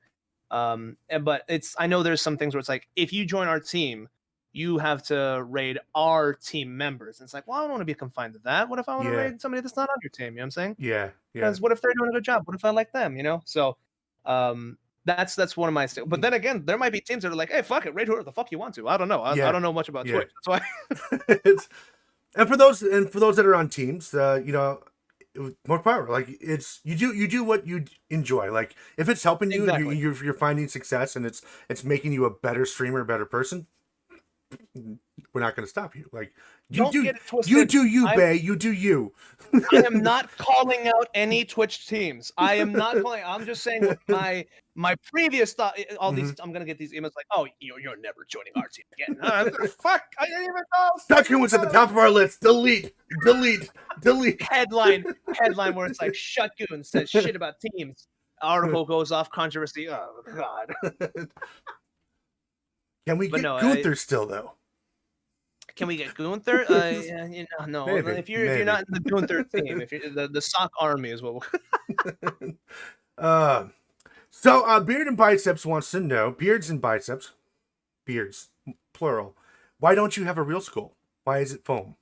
but I know there's some things where it's like, if you join our team, you have to raid our team members. And it's like, well, I don't want to be confined to that. What if I want to Yeah. raid somebody that's not on your team? You know what I'm saying? Yeah, yeah. Because what if they're doing a good job? What if I like them? So that's one of my but then again, there might be teams that are like, hey, fuck it, raid whoever the fuck you want to. I don't know. I don't know much about Yeah. Twitch. That's why. And for those that are on teams, more power. Like it's you do what you enjoy. Like if it's helping you, Exactly. and you're finding success, and it's making you a better streamer, a better person, we're not going to stop you. Like Don't get it twisted. you do you, Bay. You do you. I am not calling out any Twitch teams. I am not calling. I'm just saying what my previous thought. All these, I'm gonna get these emails like, "Oh, you're never joining our team again." Fuck! I didn't even know. ShutGoon was at the top of our list. Delete. Headline where it's like ShutGoon says shit about teams. Article goes off, controversy. Oh god. Can we But get no, Gunther still though? Can we get Gunther? No. Maybe, If you're not in the Gunther team, if you're the sock army is what. So Beard and Biceps wants to know, beards and biceps, beards plural. Why don't you have a real skull? Why is it foam?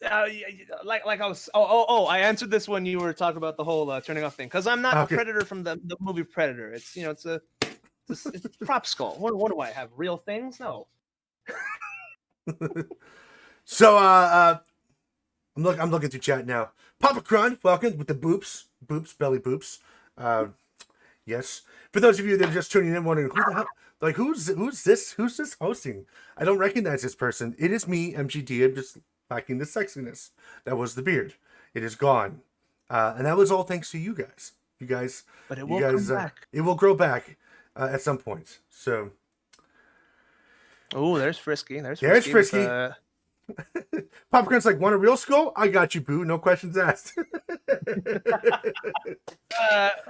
Like I was. I answered this when you were talking about the whole turning off thing. Because I'm not Okay. a Predator from the movie Predator. It's it's a prop skull. What do I have? Real things? No. So I'm looking through chat now. Papa Cron, welcome with the boops, belly boops. Yes. For those of you that are just tuning in, wondering who the hell, like who's this hosting? I don't recognize this person. It is me, MGD. I'm just lacking the sexiness. That was the beard. It is gone, and that was all thanks to you guys. You guys, But it will come back. It will grow back at some point. So. Oh, there's Frisky. There's Frisky. with, Popcorn's like, want a real skull? I got you, boo. No questions asked.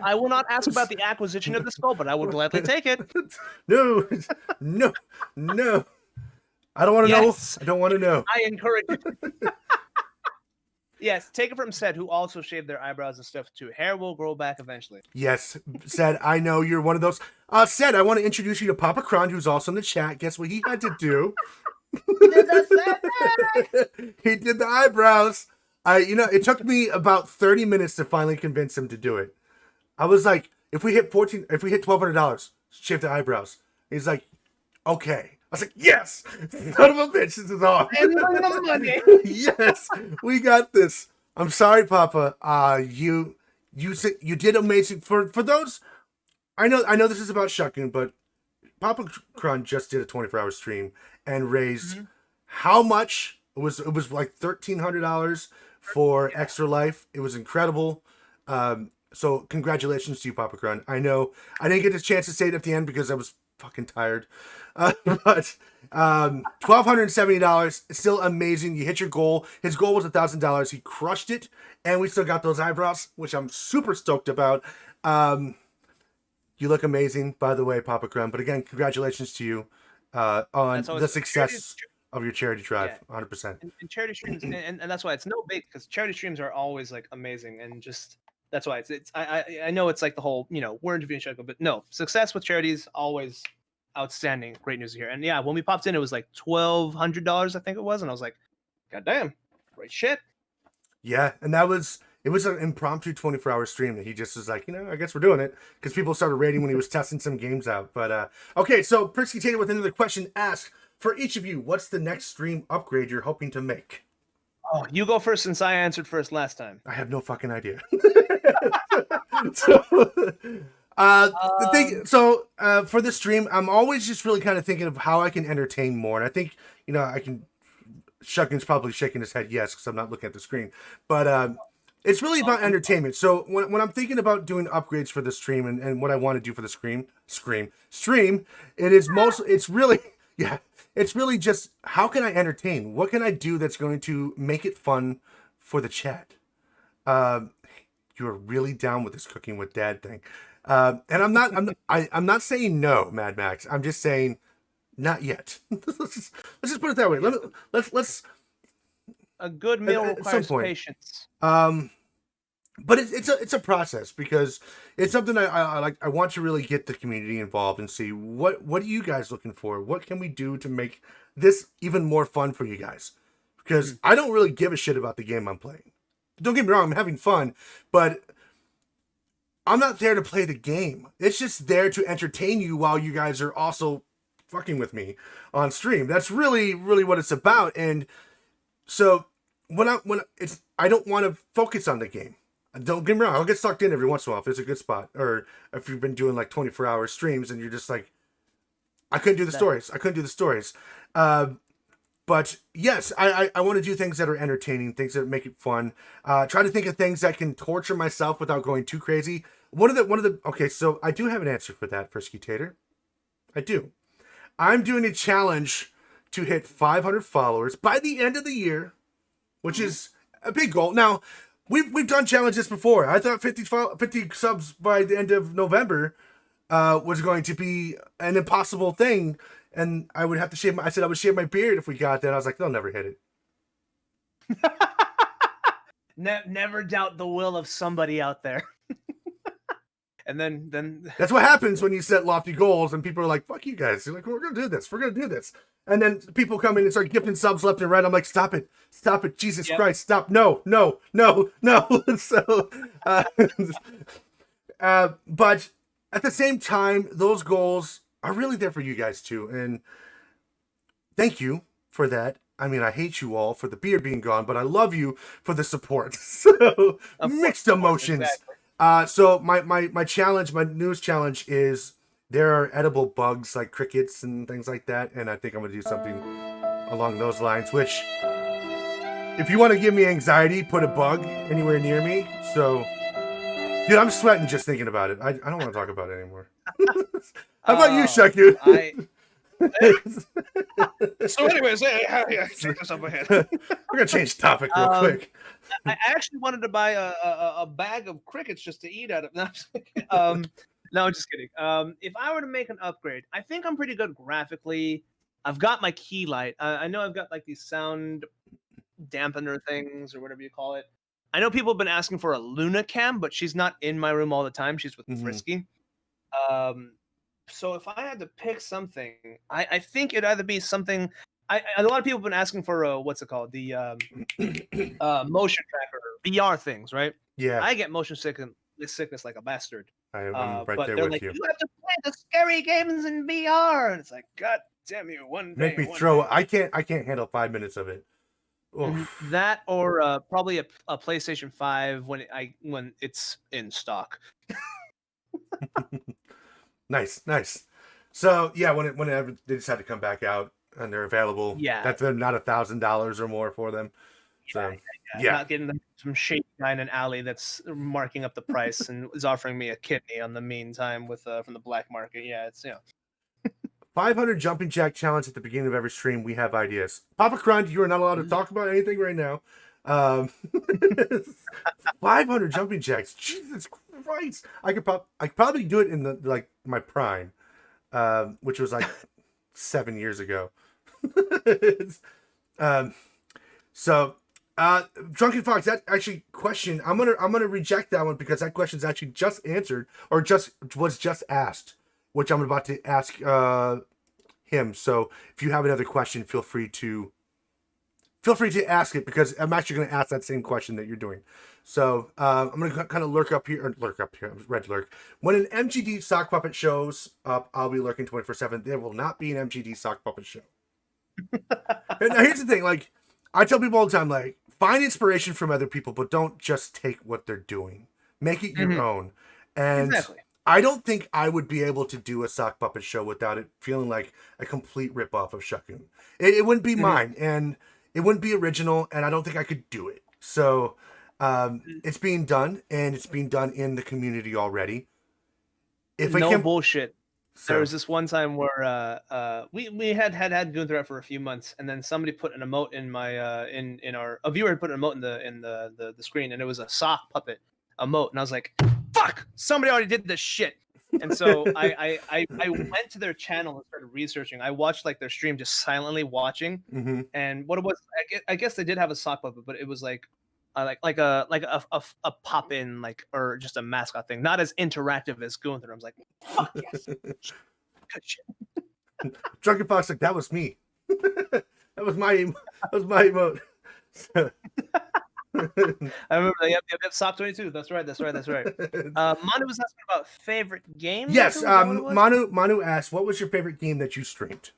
I will not ask about the acquisition of the skull, but I will gladly take it. No. I don't want to Yes. know. I don't want to know. I encourage it. Yes, take it from Sed, who also shaved their eyebrows and stuff too. Hair will grow back eventually. Yes, Sed, I know you're one of those. Sed, I want to introduce you to Papa Cron, who's also in the chat. Guess what he had to do? He did the eyebrows. It took me about 30 minutes to finally convince him to do it. I was like, if we hit $1,200, shave the eyebrows. He's like, okay. I was like, yes, son of a bitch, this is off. Yes, we got this. I'm sorry, Papa. You did amazing for those. I know this is about ShutGoon, but Papa Cron just did a 24-hour stream and raised how much? It was like $1,300 for Extra Life. It was incredible. So congratulations to you, Papa Cron. I know I didn't get the chance to say it at the end because I was fucking tired. But $1,270 is still amazing. You hit your goal. His goal was $1,000. He crushed it, and we still got those eyebrows, which I'm super stoked about. You look amazing, by the way, Papa Crumb. But again, congratulations to you on the success of your charity drive. 100%. And charity streams, and that's why it's no big, because charity streams are always like amazing, and just that's why it's I know it's like the whole, you know, we're interviewing Shutgoon, but no, success with charities always outstanding. Great news here. And yeah, when we popped in, it was like $1,200, I think it was, and I was like, God damn, great shit. Yeah, and it was an impromptu 24-hour stream that he just was like, you know, I guess we're doing it, because people started rating when he was testing some games out. But okay, so Prisky Tater with another question asked, for each of you, what's the next stream upgrade you're hoping to make? Oh, you go first since I answered first last time. I have no fucking idea. For this stream, I'm always just really kind of thinking of how I can entertain more. And I think, you know, Shutgoon's probably shaking his head yes, because I'm not looking at the screen. But it's really about entertainment. So when I'm thinking about doing upgrades for the stream and what I want to do for the stream, it's really just, how can I entertain? What can I do that's going to make it fun for the chat? You're really down with this cooking with dad thing. And I'm not saying no, Mad Max. I'm just saying not yet. let's just put it that way. Let's a good meal requires patience. But it's a process, because it's something I like. I want to really get the community involved and see what are you guys looking for? What can we do to make this even more fun for you guys? Because I don't really give a shit about the game I'm playing. Don't get me wrong, I'm having fun, but I'm not there to play the game. It's just there to entertain you while you guys are also fucking with me on stream. That's really, really what it's about. And so I don't want to focus on the game. Don't get me wrong, I'll get sucked in every once in a while if it's a good spot, or if you've been doing like 24-hour streams and you're just like, I couldn't do the stories. But yes, I want to do things that are entertaining, things that make it fun. Try to think of things that can torture myself without going too crazy. Okay, so I do have an answer for that, Frisky Tater. I do. I'm doing a challenge to hit 500 followers by the end of the year, which is a big goal. Now, we've done challenges before. I thought 50 subs by the end of November was going to be an impossible thing, and I would have to shave. I said I would shave my beard if we got that. I was like, they'll never hit it. Never doubt the will of somebody out there. And then that's what happens when you set lofty goals, and people are like, "Fuck you guys!" You're like, "We're gonna do this. And then people come in and start gifting subs left and right. I'm like, "Stop it! Jesus Christ! Stop! No!" So, but at the same time, those goals are really there for you guys too, and thank you for that. I mean, I hate you all for the beard being gone, but I love you for the support. So mixed emotions. Exactly. So my challenge, my newest challenge is there are edible bugs like crickets and things like that, and I think I'm gonna do something along those lines. Which, if you want to give me anxiety, put a bug anywhere near me. So, dude, I'm sweating just thinking about it. I don't want to talk about it anymore. How about you, Shutgoon? So anyways, take this up ahead. We're gonna change topic real quick. I actually wanted to buy a bag of crickets just to eat out of. No, I'm just kidding. If I were to make an upgrade, I think I'm pretty good graphically. I've got my key light. I know I've got like these sound dampener things or whatever you call it. I know people have been asking for a Luna cam, but she's not in my room all the time. She's with Frisky. So if I had to pick something, I think it'd either be something. A lot of people have been asking for what's it called? The motion tracker, VR things, right? Yeah. I get motion sickness like a bastard. I'm right but there they're with like, you. You have to play the scary games in VR, and it's like, God damn you! Make me throw. I can't handle 5 minutes of it. Oof. That or probably a PlayStation 5 when it's in stock. Nice. So yeah, whenever they decide to come back out and they're available, that's not $1,000 or more for them. So yeah. Not getting them some shady guy in an alley that's marking up the price and is offering me a kidney on the meantime with from the black market. Yeah, it's 500 jumping jack challenge at the beginning of every stream. We have ideas. Papa Crund, you are not allowed to talk about anything right now. 500 jumping jacks. Jesus Christ! I could probably do it in the like my prime, which was like 7 years ago. So Drunken Fox, that actually question, I'm gonna reject that one because that question's actually just answered or was just asked, which I'm about to ask him. So if you have another question, feel free to ask it because I'm actually gonna ask that same question that you're doing. So I'm gonna kind of lurk up here, red lurk. When an MGD sock puppet shows up, I'll be lurking 24/7. There will not be an MGD sock puppet show. And now here's the thing, like I tell people all the time, like find inspiration from other people, but don't just take what they're doing. Make it your own. And Exactly. I don't think I would be able to do a sock puppet show without it feeling like a complete ripoff of ShutGoon. It wouldn't be mine, and it wouldn't be original, and I don't think I could do it. So it's being done, and it's being done in the community already. Bullshit. So, there was this one time where we had Goon Threat for a few months, and then somebody put an emote in my a viewer had put an emote in the screen, and it was a sock puppet emote, and I was like, "Fuck! Somebody already did this shit." And so I went to their channel and started researching. I watched like their stream, just silently watching, and what it was, I guess they did have a sock puppet, but it was like a pop in or just a mascot thing, not as interactive as Goon Threat. I was like, "Fuck yes." Good shit. Drunken Fox, like that was me. that was my emote. I remember. Yep. Sock 22. That's right. Manu was asking about favorite game. Yes. Manu asked, "What was your favorite game that you streamed?"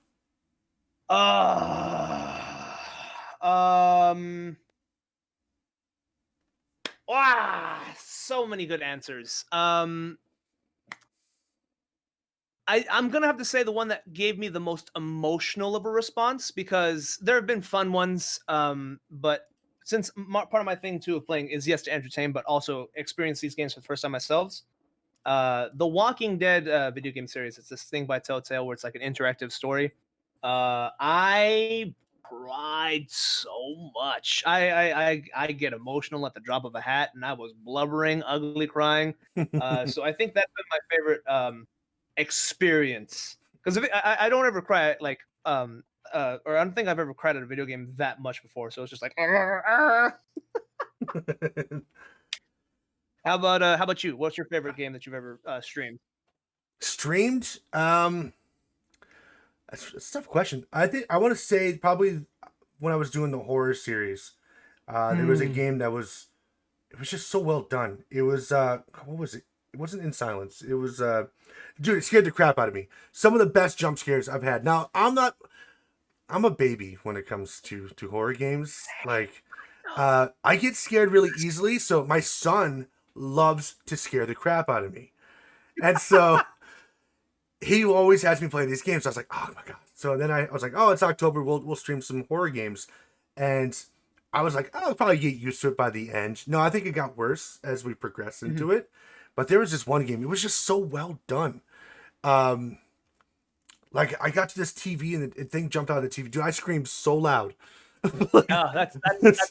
So many good answers. I'm gonna have to say the one that gave me the most emotional of a response, because there have been fun ones, but since part of my thing too of playing is yes to entertain, but also experience these games for the first time myself. The Walking Dead video game series. It's this thing by Telltale where it's like an interactive story. I cried so much. I get emotional at the drop of a hat, and I was blubbering, ugly crying. So I think that's been my favorite experience, because I don't ever cry or I don't think I've ever cried at a video game that much before. So it's just like. How about you? What's your favorite game that you've ever streamed? Streamed? That's a tough question. I think I want to say probably when I was doing the horror series, there was a game that was just so well done. It was what was it? It wasn't In Silence. It was dude, it scared the crap out of me. Some of the best jump scares I've had. Now I'm a baby when it comes to horror games. Like I get scared really easily, so my son loves to scare the crap out of me. And so he always has me play these games. So I was like, oh my God. So then I was like, oh, it's October. We'll stream some horror games. And I was like, I'll probably get used to it by the end. No, I think it got worse as we progressed into it. But there was this one game. It was just so well done. Like I got to this TV and the thing jumped out of the TV. Dude, I screamed so loud. That's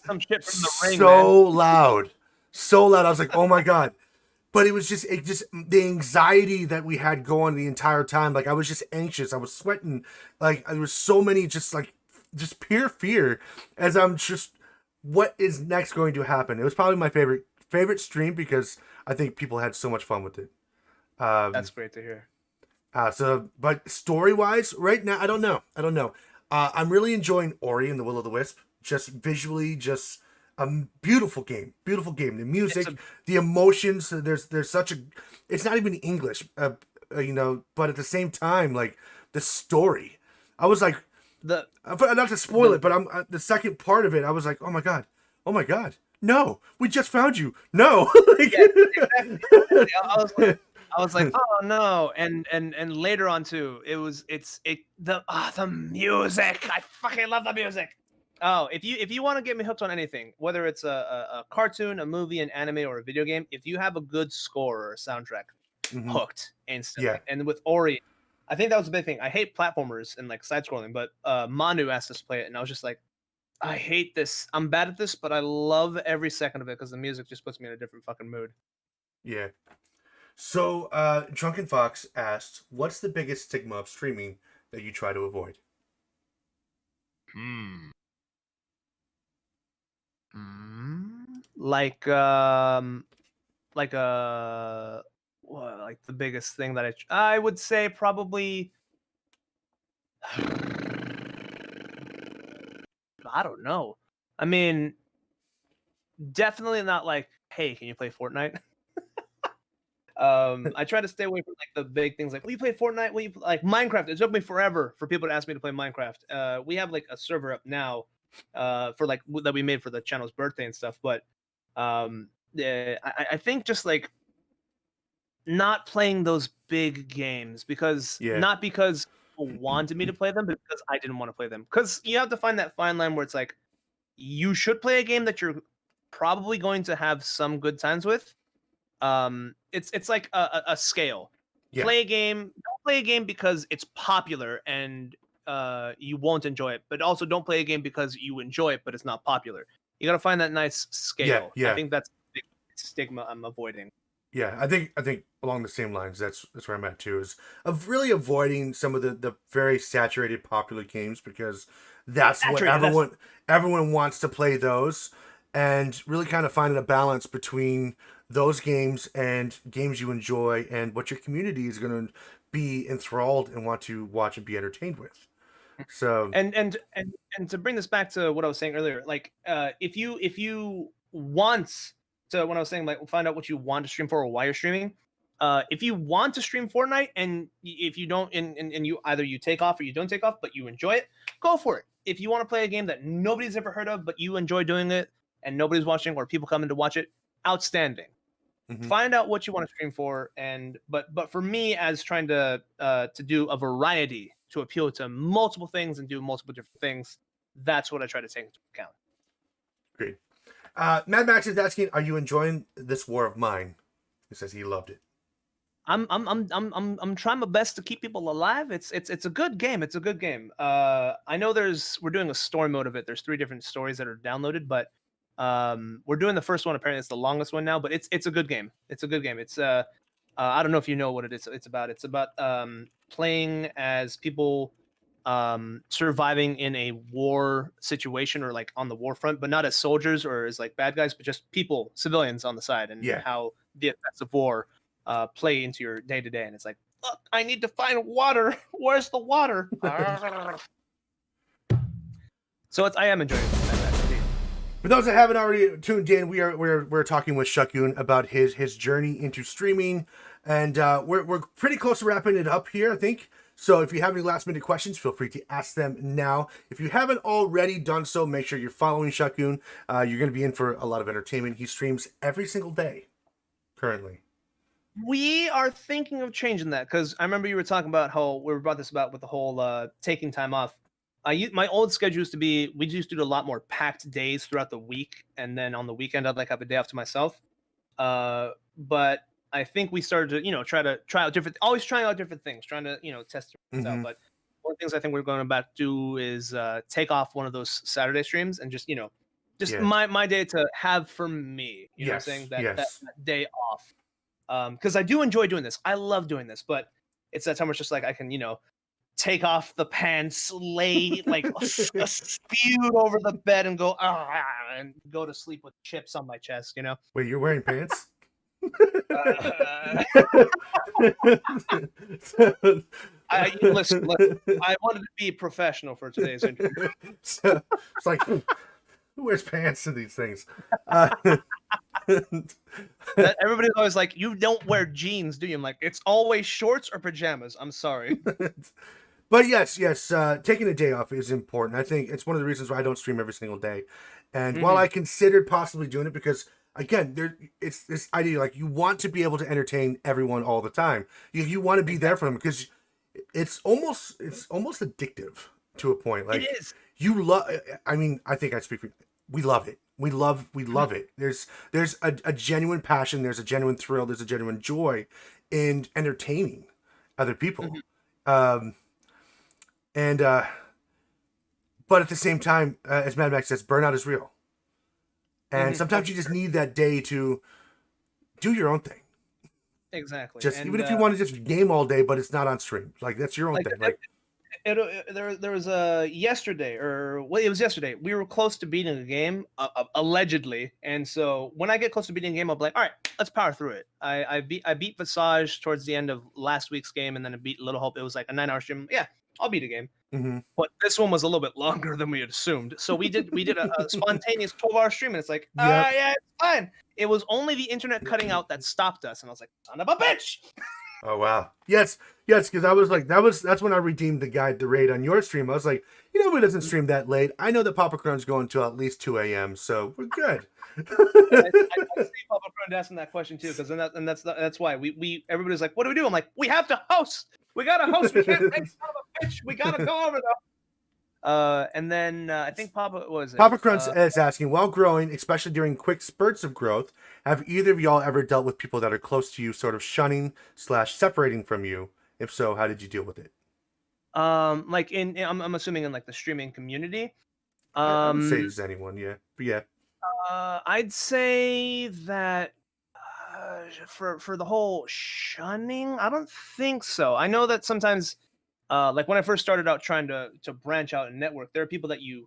some shit from the ring. So loud. So loud. I was like, oh my God. But it just the anxiety that we had going the entire time. Like I was just anxious. I was sweating. Like there was so many just pure fear as I'm just, what is next going to happen? It was probably my favorite stream because I think people had so much fun with it. That's great to hear. But story wise, right now, I don't know. I'm really enjoying Ori and the Will of the Wisp. Just visually, just a beautiful game. The music, the emotions. There's such a. It's not even English, but at the same time, like the story. I was like, not to spoil it, but the second part of it. I was like, oh my god, no, we just found you. No, exactly. I was like, oh no, and later on too, the music. I fucking love the music. Oh, if you want to get me hooked on anything, whether it's a cartoon, a movie, an anime, or a video game, if you have a good score or a soundtrack, hooked instantly. Yeah. And with Ori, I think that was the big thing. I hate platformers and like side scrolling, but Manu asked us to play it, and I was just like, I hate this. I'm bad at this, but I love every second of it because the music just puts me in a different fucking mood. Yeah. So, Drunken Fox asked, "What's the biggest stigma of streaming that you try to avoid?" Like like the biggest thing that I would say probably I don't know. I mean, definitely not like, hey, can you play Fortnite? I try to stay away from like the big things like, will you play Fortnite? Will you like Minecraft? It took me forever for people to ask me to play Minecraft. We have like a server up now for like that we made for the channel's birthday and stuff, but yeah, I think just like not playing those big games because Yeah. not because people wanted me to play them, but because I didn't want to play them. Because you have to find that fine line where it's like you should play a game that you're probably going to have some good times with. It's like a scale. Yeah. Don't play a game because it's popular and you won't enjoy it, but also don't play a game because you enjoy it but it's not popular. You got to find that nice scale. Yeah. I think that's the big stigma I'm avoiding. Yeah, I think along the same lines. That's where I'm at too. Is of really avoiding some of the very saturated popular games because that's what everyone wants to play those, and really kind of finding a balance between those games and games you enjoy and what your community is going to be enthralled and want to watch and be entertained with. So and to bring this back to what I was saying earlier, like if you want to, when I was saying like find out what you want to stream for or why you're streaming, if you want to stream Fortnite and if you don't and you either you take off or you don't take off but you enjoy it, go for it. If you want to play a game that nobody's ever heard of but you enjoy doing it and nobody's watching or people coming to watch it, outstanding. Find out what you want to stream for, and but for me, as trying to do a variety to appeal to multiple things and do multiple different things, that's what I try to take into account. Great. Mad Max is asking, "Are you enjoying this war of mine?" He says he loved it. I'm trying my best to keep people alive. It's a good game. It's a good game. I know we're doing a story mode of it. There's 3 different stories that are downloaded, but we're doing the first one. Apparently it's the longest one now, but it's a good game. It's a good game. It's I don't know if you know what it is. It's about playing as people surviving in a war situation or like on the war front, but not as soldiers or as like bad guys, but just people, civilians on the side, and how the effects of war play into your day to day. And it's like, look, I need to find water. Where's the water? So I am enjoying it. For those that haven't already tuned in, we're talking with ShutGoon about his journey into streaming, and we're pretty close to wrapping it up here, I think. So if you have any last minute questions, feel free to ask them now. If you haven't already done so, make sure you're following ShutGoon. You're going to be in for a lot of entertainment. He streams every single day currently. We are thinking of changing that because I remember you were talking about how we brought this about with the whole taking time off. My old schedule used to be, we used to do a lot more packed days throughout the week, and then on the weekend I'd like have a day off to myself. But I think we started to, try out always trying out different things, trying to, test things out. But one of the things I think we're going about to do is take off one of those Saturday streams and just, my day to have for me. You know what I'm saying? That day off. Because I do enjoy doing this. I love doing this, but it's that time where it's just like I can, take off the pants, lay like spewed over the bed and go and go to sleep with chips on my chest, Wait, you're wearing pants? Listen, I wanted to be professional for today's interview. So, it's like, who wears pants in these things? Everybody's always like, you don't wear jeans, do you? I'm like, it's always shorts or pajamas. I'm sorry. But yes, taking a day off is important. I think it's one of the reasons why I don't stream every single day. And while I considered possibly doing it, because again, it's this idea like you want to be able to entertain everyone all the time. You want to be there for them because it's almost addictive to a point. Like, it is. You love. I mean, I think I speak for. We love it. We love it. There's a genuine passion. There's a genuine thrill. There's a genuine joy in entertaining other people. Um, and but at the same time, as Mad Max says, burnout is real. And sometimes you just need that day to do your own thing. Exactly. Just And even if you want to just game all day, but it's not on stream, like that's your own like thing. Like there was a yesterday, or well, it was yesterday. We were close to beating a game, allegedly. And so when I get close to beating a game, I'll be like, all right, let's power through it. I beat Visage towards the end of last week's game, and then I beat Little Hope. It was like a 9-hour stream. Yeah, I'll beat a game. mm-hmm. But this one was a little bit longer than we had assumed. So we did a spontaneous 12-hour stream, and it's like, yeah, it's fine. It was only the internet cutting out that stopped us, and I was like, son of a bitch. Oh wow. Yes, because I was like, that's when I redeemed the raid on your stream. I was like, you know who doesn't stream that late? I know that Papa Crone's going till at least 2 a.m., so we're good. I see Papa Crone asking that question too, because that's why we everybody's like, what do we do? I'm like, we have to host. We gotta host. We can't make son of a bitch. We gotta go over there. And then I think Papa Crone is asking, while growing, especially during quick spurts of growth, have either of y'all ever dealt with people that are close to you, sort of shunning / separating from you? If so, how did you deal with it? Like I'm assuming in like the streaming community. I would say it's anyone, yeah. But yeah. I'd say that for the whole shunning, I don't think so. I know that sometimes, like when I first started out trying to branch out and network, there are people that you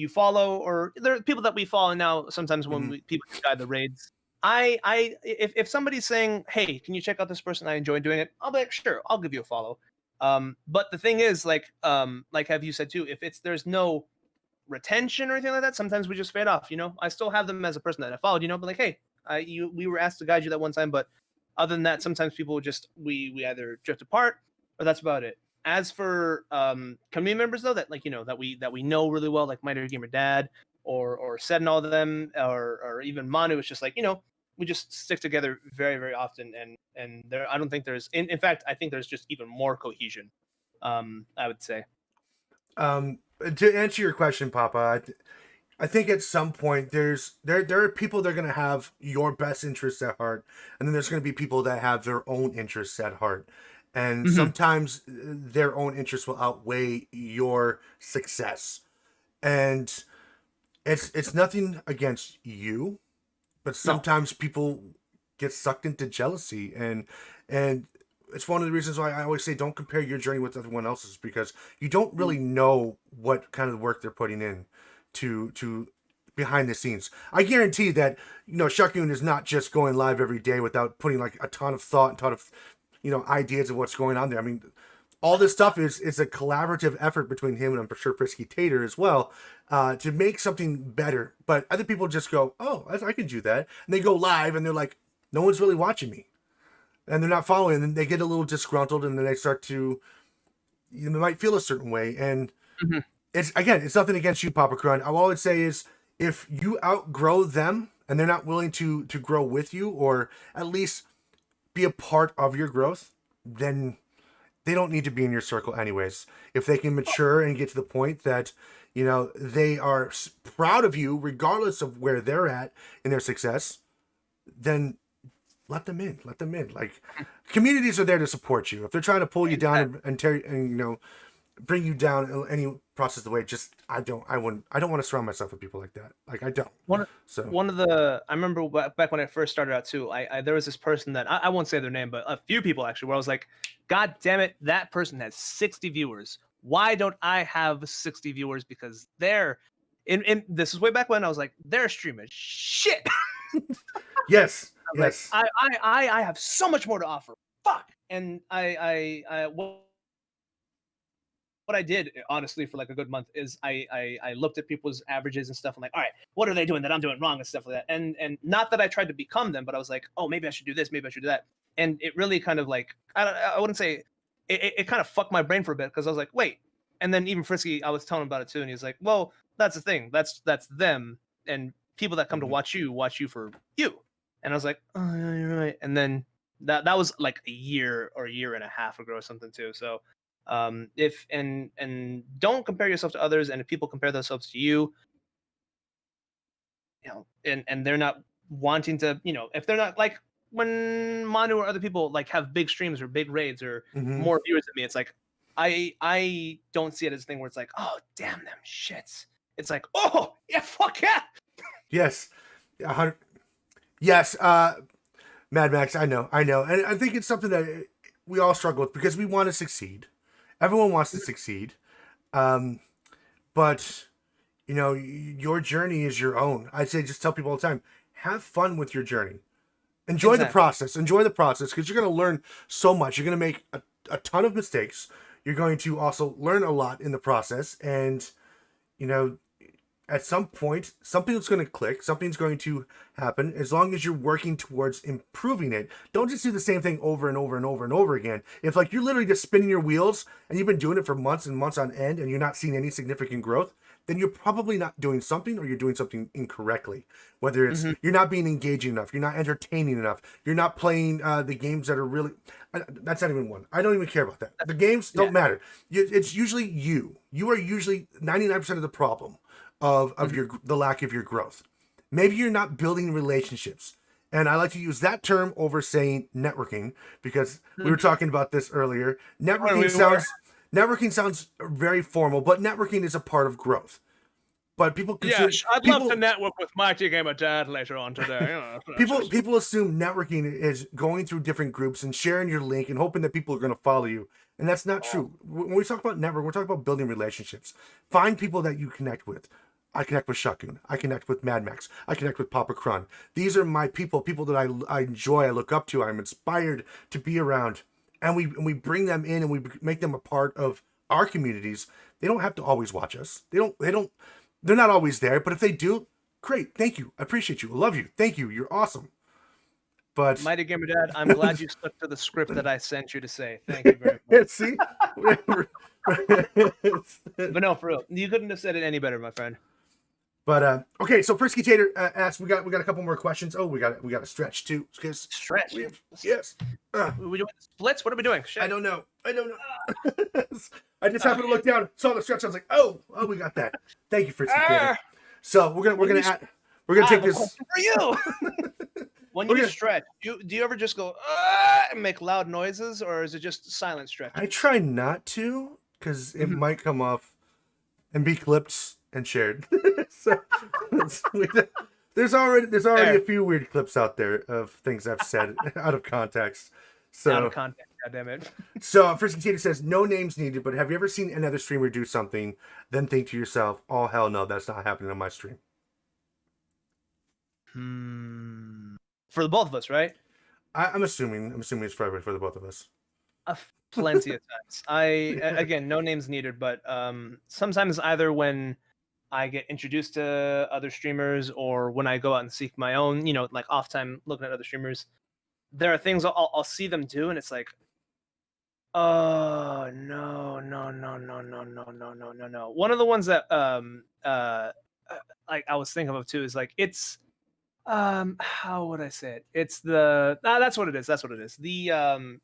follow, or there are people that we follow now. Sometimes when people guide the raids, if somebody's saying, "Hey, can you check out this person? I enjoy doing it," I'll be like, "Sure, I'll give you a follow." But the thing is, like have you said too, if there's no retention or anything like that, sometimes we just fade off. I still have them as a person that I followed, but like, hey, we were asked to guide you that one time, but other than that, sometimes people just we either drift apart, or that's about it. As for community members though, that like that we know really well, like Mighty Gamer Dad or Sed and all of them, or even Manu, it's just like we just stick together very, very often, and there I don't think there's in fact I think there's just even more cohesion. I would say. To answer your question, Papa, I think at some point there are people that are going to have your best interests at heart, and then there's going to be people that have their own interests at heart, and sometimes their own interests will outweigh your success, and it's nothing against you, but sometimes people get sucked into jealousy, and it's one of the reasons why I always say don't compare your journey with everyone else's, because you don't really know what kind of work they're putting in to behind the scenes. I guarantee that ShutGoon is not just going live every day without putting like a ton of thought and ton of ideas of what's going on there. I mean, all this stuff is a collaborative effort between him and I'm sure Frisky Tater as well, to make something better. But other people just go, oh, I can do that, and they go live and they're like, no one's really watching me. And they're not following, and then they get a little disgruntled, and then they start to, they might feel a certain way. And it's nothing against you, Papa Crun. All I would say is, if you outgrow them and they're not willing to grow with you, or at least be a part of your growth, then they don't need to be in your circle anyways. If they can mature and get to the point that they are proud of you, regardless of where they're at in their success, then let them in. Like, communities are there to support you. If they're trying to pull you down and tear and bring you down in any process of the way, just I don't want to surround myself with people like that. Like, I don't. I remember back when I first started out too, I there was this person that I won't say their name, but a few people actually, where I was like, God damn it, that person has 60 viewers. Why don't I have 60 viewers? Because they're in this is way back when I was like, they're streaming shit. Yes. Yes. Like, I have so much more to offer. Fuck. And what I did honestly for like a good month is I looked at people's averages and stuff. I'm like, all right, what are they doing that I'm doing wrong and stuff like that. And not that I tried to become them, but I was like, oh, maybe I should do this, maybe I should do that. And it really kind of like I wouldn't say it kind of fucked my brain for a bit, because I was like, wait. And then even Frisky, I was telling him about it too, and he's like, well, that's the thing. That's them, and people that come to watch you for you. And I was like, oh, yeah, you're right. And then that was like a year or a year and a half ago or something too. So if don't compare yourself to others, and if people compare themselves to you, and they're not wanting to, if they're not like when Manu or other people like have big streams or big raids or Mhm. more viewers than me, it's like I don't see it as a thing where it's like, oh damn them shits. It's like, oh yeah, fuck yeah. Yes. 100. Yes, Mad Max, I know. And I think it's something that we all struggle with because we want to succeed. Everyone wants to succeed. But, you know, your journey is your own. I say just tell people all the time, have fun with your journey. Enjoy the process. Enjoy the process because you're going to learn so much. You're going to make a ton of mistakes. You're going to also learn a lot in the process. And, you know, at some point, something's going to click. Something's going to happen. As long as you're working towards improving it, don't just do the same thing over and over and over and over again. If like you're literally just spinning your wheels and you've been doing it for months and months on end and you're not seeing any significant growth, then you're probably not doing something or you're doing something incorrectly. Whether it's you're not being engaging enough, you're not entertaining enough, you're not playing the games that are really... That's not even one. I don't even care about that. The games don't matter. It's usually you. You are usually 99% of the problem of your the lack of your growth. Maybe you're not building relationships. And I like to use that term over saying networking because we were talking about this earlier. Networking sounds very formal, but networking is a part of growth. But people I'd love to network with Mighty Gamer Dad later on today. People assume networking is going through different groups and sharing your link and hoping that people are going to follow you. And that's not true. When we talk about network, we're talking about building relationships. Find people that you connect with. I connect with ShutGoon. I connect with Mad Max. I connect with Papa Crun. These are my people that I enjoy, I look up to, I'm inspired to be around. And we bring them in and we make them a part of our communities. They don't have to always watch us. They're not always there, but if they do, great. Thank you. I appreciate you. I love you. Thank you. You're awesome. But Mighty Gamer Dad, I'm glad you stuck to the script that I sent you to say. Thank you very much. See? But no, for real, you couldn't have said it any better, my friend. But okay, so Frisky Tater asked, we got a couple more questions. Oh, we got a stretch too. Stretch. Yes. We doing splits? What are we doing? Shit. I don't know. I just happened to look down, saw the stretch. I was like, oh, we got that. Thank you, Frisky Tater. So we're gonna take this for you. When you stretch, do you ever just go and make loud noises, or is it just silent stretch? I try not to because it might come off and be clipped and shared. So there's already a few weird clips out there of things I've said out of context. So out of context, goddammit. So Frisky Tater says, no names needed, but have you ever seen another streamer do something, then think to yourself, oh hell no, that's not happening on my stream? For the both of us, right? I'm assuming it's for the both of us. Plenty of times. Again, no names needed, but sometimes either when I get introduced to other streamers or when I go out and seek my own, like off time looking at other streamers, there are things I'll see them do, and it's like, oh no. One of the ones that I was thinking of too is like it's how would I say it? It's the that's what it is. The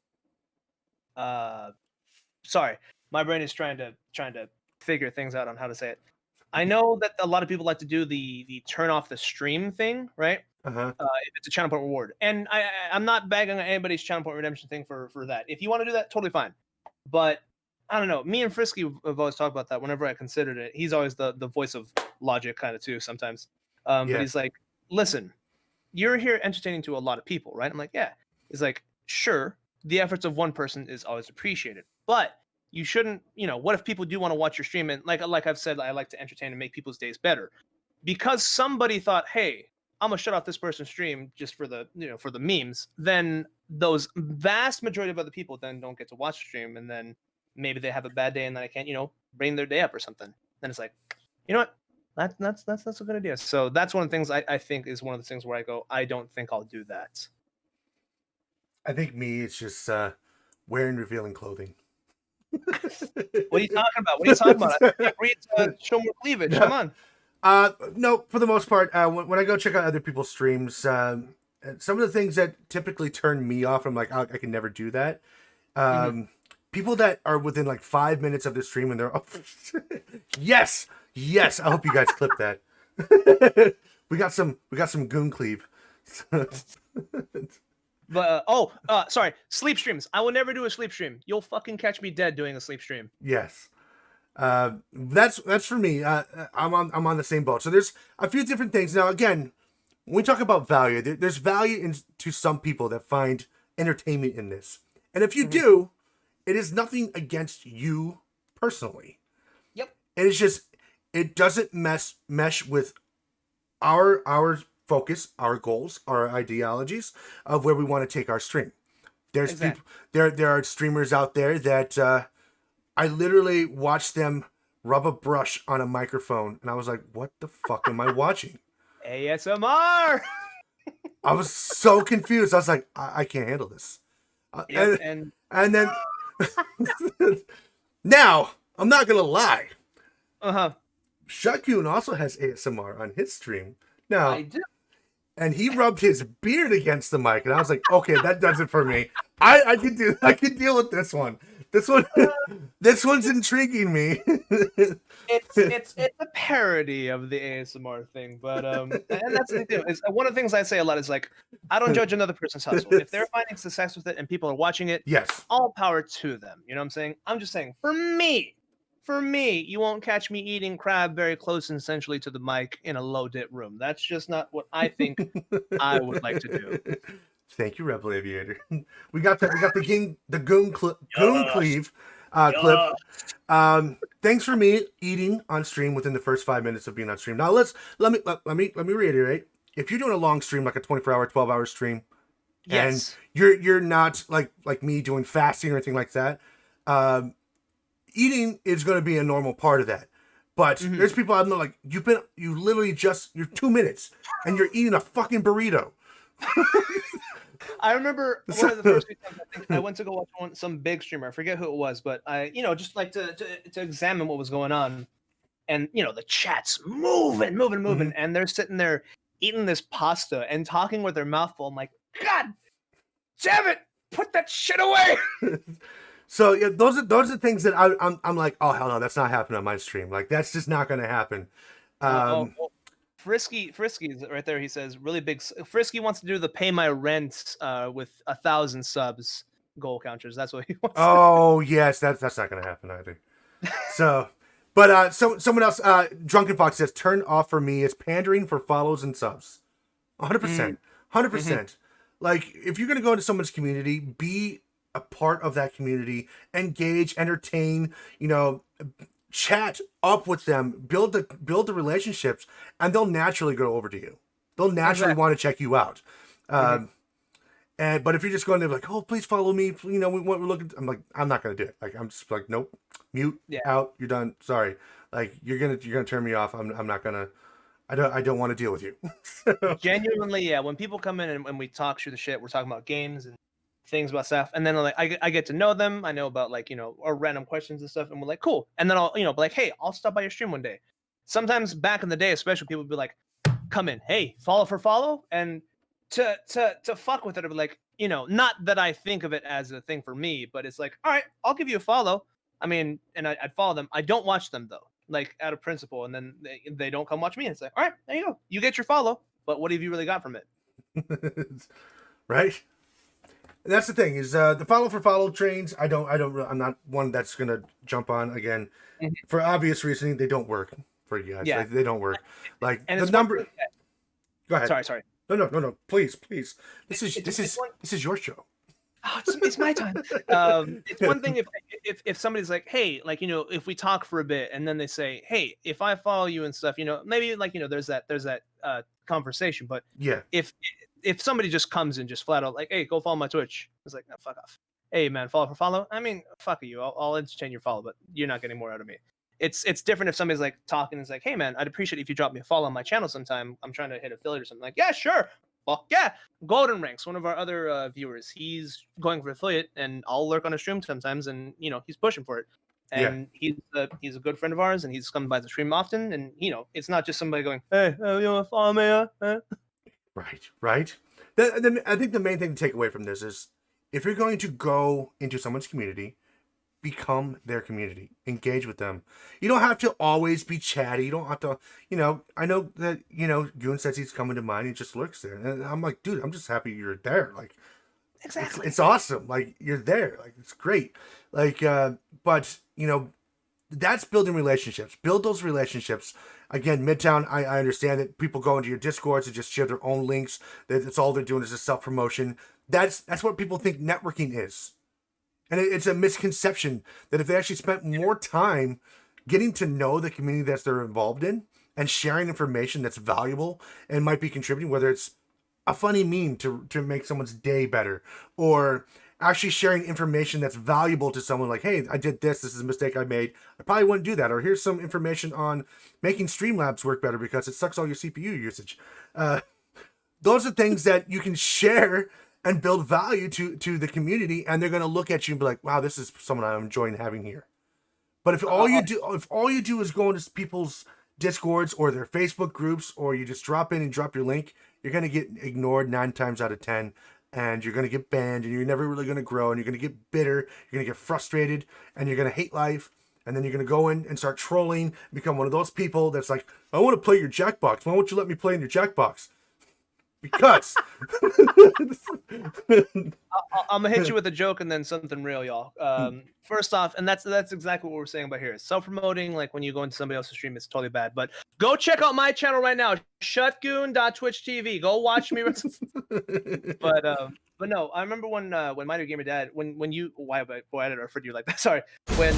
sorry, my brain is trying to figure things out on how to say it. I know that a lot of people like to do the turn off the stream thing, right? If it's a channel point reward, and I'm not bagging on anybody's channel point redemption thing for that. If you want to do that, totally fine. But I don't know. Me and Frisky have always talked about that. Whenever I considered it, he's always the voice of logic, kind of too sometimes. But he's like, listen, you're here entertaining to a lot of people, right? I'm like, yeah. He's like, sure, the efforts of one person is always appreciated, but you shouldn't, what if people do want to watch your stream? And like I've said, I like to entertain and make people's days better. Because somebody thought, hey, I'm gonna shut off this person's stream just for the, for the memes, then those vast majority of other people then don't get to watch the stream, and then maybe they have a bad day and then I can't, bring their day up or something. Then it's like, you know what? That's a good idea. So that's one of the things I think is one of the things where I go, I don't think I'll do that. I think it's just wearing revealing clothing. What are you talking about? I can't read show more cleavage. No. Come on. No, for the most part, when I go check out other people's streams, some of the things that typically turn me off, I'm like, I can never do that. People that are within like 5 minutes of the stream and they're yes, I hope you guys clip that. we got some goon cleave. But sorry, sleep streams. I will never do a sleep stream. You'll fucking catch me dead doing a sleep stream. Yes. That's for me. I'm on the same boat. So there's a few different things. Now, again, when we talk about value, there's value to some people that find entertainment in this. And if you do, it is nothing against you personally. Yep. It is just, it doesn't mesh with our focus, our goals, our ideologies of where we want to take our stream. There's people, there are streamers out there that I literally watched them rub a brush on a microphone, and I was like, "What the fuck am I watching?" ASMR. I was so confused. I was like, "I can't handle this." And then now I'm not gonna lie. ShutGoon also has ASMR on his stream. Now, I do. And he rubbed his beard against the mic, and I was like, "Okay, that does it for me. I can deal with this one. This one's intriguing me." It's a parody of the ASMR thing, but and that's the thing too. Is one of the things I say a lot is like, I don't judge another person's hustle. If they're finding success with it and people are watching it, yes, all power to them. You know what I'm saying? I'm just saying, for me, you won't catch me eating crab very close and essentially to the mic in a low dit room. That's just not what I think I would like to do. Thank you, Rebel Aviator. We got the goon cleave clip. Thanks for me eating on stream within the first 5 minutes of being on stream. Now let me reiterate. If you're doing a long stream, like a 24-hour, 12-hour stream, yes, and you're not like me doing fasting or anything like that, eating is going to be a normal part of that. But there's people I'm like, you literally you're 2 minutes and you're eating a fucking burrito. I remember one of the first times I think I went to go watch some big streamer. I forget who it was, but I, just like to examine what was going on, and the chat's moving, and they're sitting there eating this pasta and talking with their mouth full. I'm like, God damn it, put that shit away. So yeah, those are things that I'm like, oh hell no, that's not happening on my stream. Like that's just not going to happen. Frisky is right there. He says, really big. Frisky wants to do the pay my rent with 1,000 subs goal counters. That's what he wants. Oh yes, that's not going to happen either. So, but someone else, Drunken Fox says, turn off for me is pandering for follows and subs. 100%, 100%. Like if you're going to go into someone's community, be a part of that community, engage, entertain, chat up with them, build the relationships, and they'll naturally go over to you. They'll naturally want to check you out. But if you're just going to like, oh, please follow me, we're looking. I'm like, I'm not gonna do it. Like, I'm just like, nope, mute, out, you're done. Sorry, like you're gonna turn me off. I'm not gonna. I don't want to deal with you. Genuinely, yeah. When people come in and we talk through the shit, we're talking about games and things about stuff, and then like I get to know them. I know about like or random questions and stuff, and we're like, cool. And then I'll be like, hey, I'll stop by your stream one day. Sometimes back in the day, especially, people would be like, come in, hey, follow for follow, and to fuck with it, I'd be like, not that I think of it as a thing for me, but it's like, all right, I'll give you a follow. I mean, and I'd follow them. I don't watch them though, like out of principle, and then they don't come watch me. And it's like, all right, there you go, you get your follow, but what have you really got from it? Right. And that's the thing is the follow for follow trains. I'm not one that's gonna jump on again for obvious reasoning. They don't work for you guys. Yeah. They don't work. Like and the number. Go ahead. Sorry. No. Please. This is your show. Oh, it's my time. It's one thing if somebody's like, hey, like if we talk for a bit and then they say, hey, if I follow you and stuff, maybe like there's that conversation. But yeah, if somebody just comes in just flat out like, hey, go follow my Twitch, it's like, no, fuck off. Hey man, follow for follow. I mean, fuck you. I'll entertain your follow, but you're not getting more out of me. It's different if somebody's like talking and it's like, hey man, I'd appreciate if you drop me a follow on my channel sometime. I'm trying to hit affiliate or something. Like, yeah, sure. Fuck yeah. Golden Ranks, one of our other viewers, he's going for affiliate, and I'll lurk on a stream sometimes, and he's pushing for it. And he's a good friend of ours, and he's coming by the stream often, and it's not just somebody going, hey, you want to follow me? Right. I think the main thing to take away from this is if you're going to go into someone's community, become their community. Engage with them. You don't have to always be chatty. You don't have to, I know that, Goon says he's coming to mine. He just lurks there. And I'm like, dude, I'm just happy you're there. Like, Exactly. It's awesome. Like, you're there. Like, it's great. Like, but you know, that's building relationships. Build those relationships. Again, Midtown, I understand that people go into your Discords and just share their own links. That's all they're doing is just self-promotion. That's what people think networking is. And it's a misconception that if they actually spent more time getting to know the community that they're involved in and sharing information that's valuable and might be contributing, whether it's a funny meme to make someone's day better, or actually sharing information that's valuable to someone, like, hey, I did this is a mistake I made, I probably wouldn't do that, or here's some information on making Streamlabs work better because it sucks all your CPU usage. Those are things that you can share and build value to the community, and they're going to look at you and be like, wow, this is someone I'm enjoying having here. But if all you do is go into people's Discords or their Facebook groups, or you just drop in and drop your link, you're going to get ignored 9 times out of 10, and you're going to get banned, and you're never really going to grow, and you're going to get bitter, you're going to get frustrated, and you're going to hate life, and then you're going to go in and start trolling, become one of those people that's like, I want to play your Jackbox. Why won't you let me play in your Jackbox? Because I'm gonna hit you with a joke and then something real, y'all. First off, and that's exactly what we're saying about here. Self-promoting, like when you go into somebody else's stream, it's totally bad. But go check out my channel right now, ShutGoon.twitch.tv. Go watch me. But no, I remember when Minor Gamer Dad, when you why did I refer to you like that? Sorry. When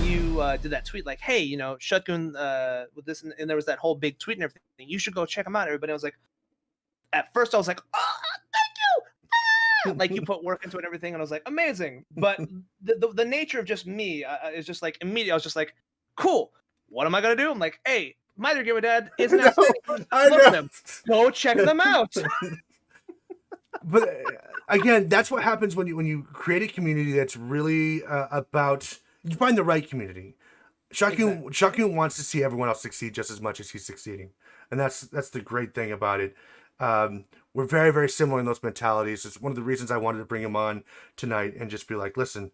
you did that tweet, like, hey, you know, ShutGoon with this, and there was that whole big tweet and everything. You should go check him out. Everybody was like, at first I was like, oh, thank you. Like, you put work into it and everything, and I was like, amazing. But the nature of just me is just like, immediately I was just like, cool. What am I gonna do? I'm like, hey, Minor Gamer Dad is an I know. them. Go check them out. But again, that's what happens when you create a community that's really about, you find the right community. ShutGoon wants to see everyone else succeed just as much as he's succeeding, and that's the great thing about it. We're very, very similar in those mentalities. It's one of the reasons I wanted to bring him on tonight and just be like, listen,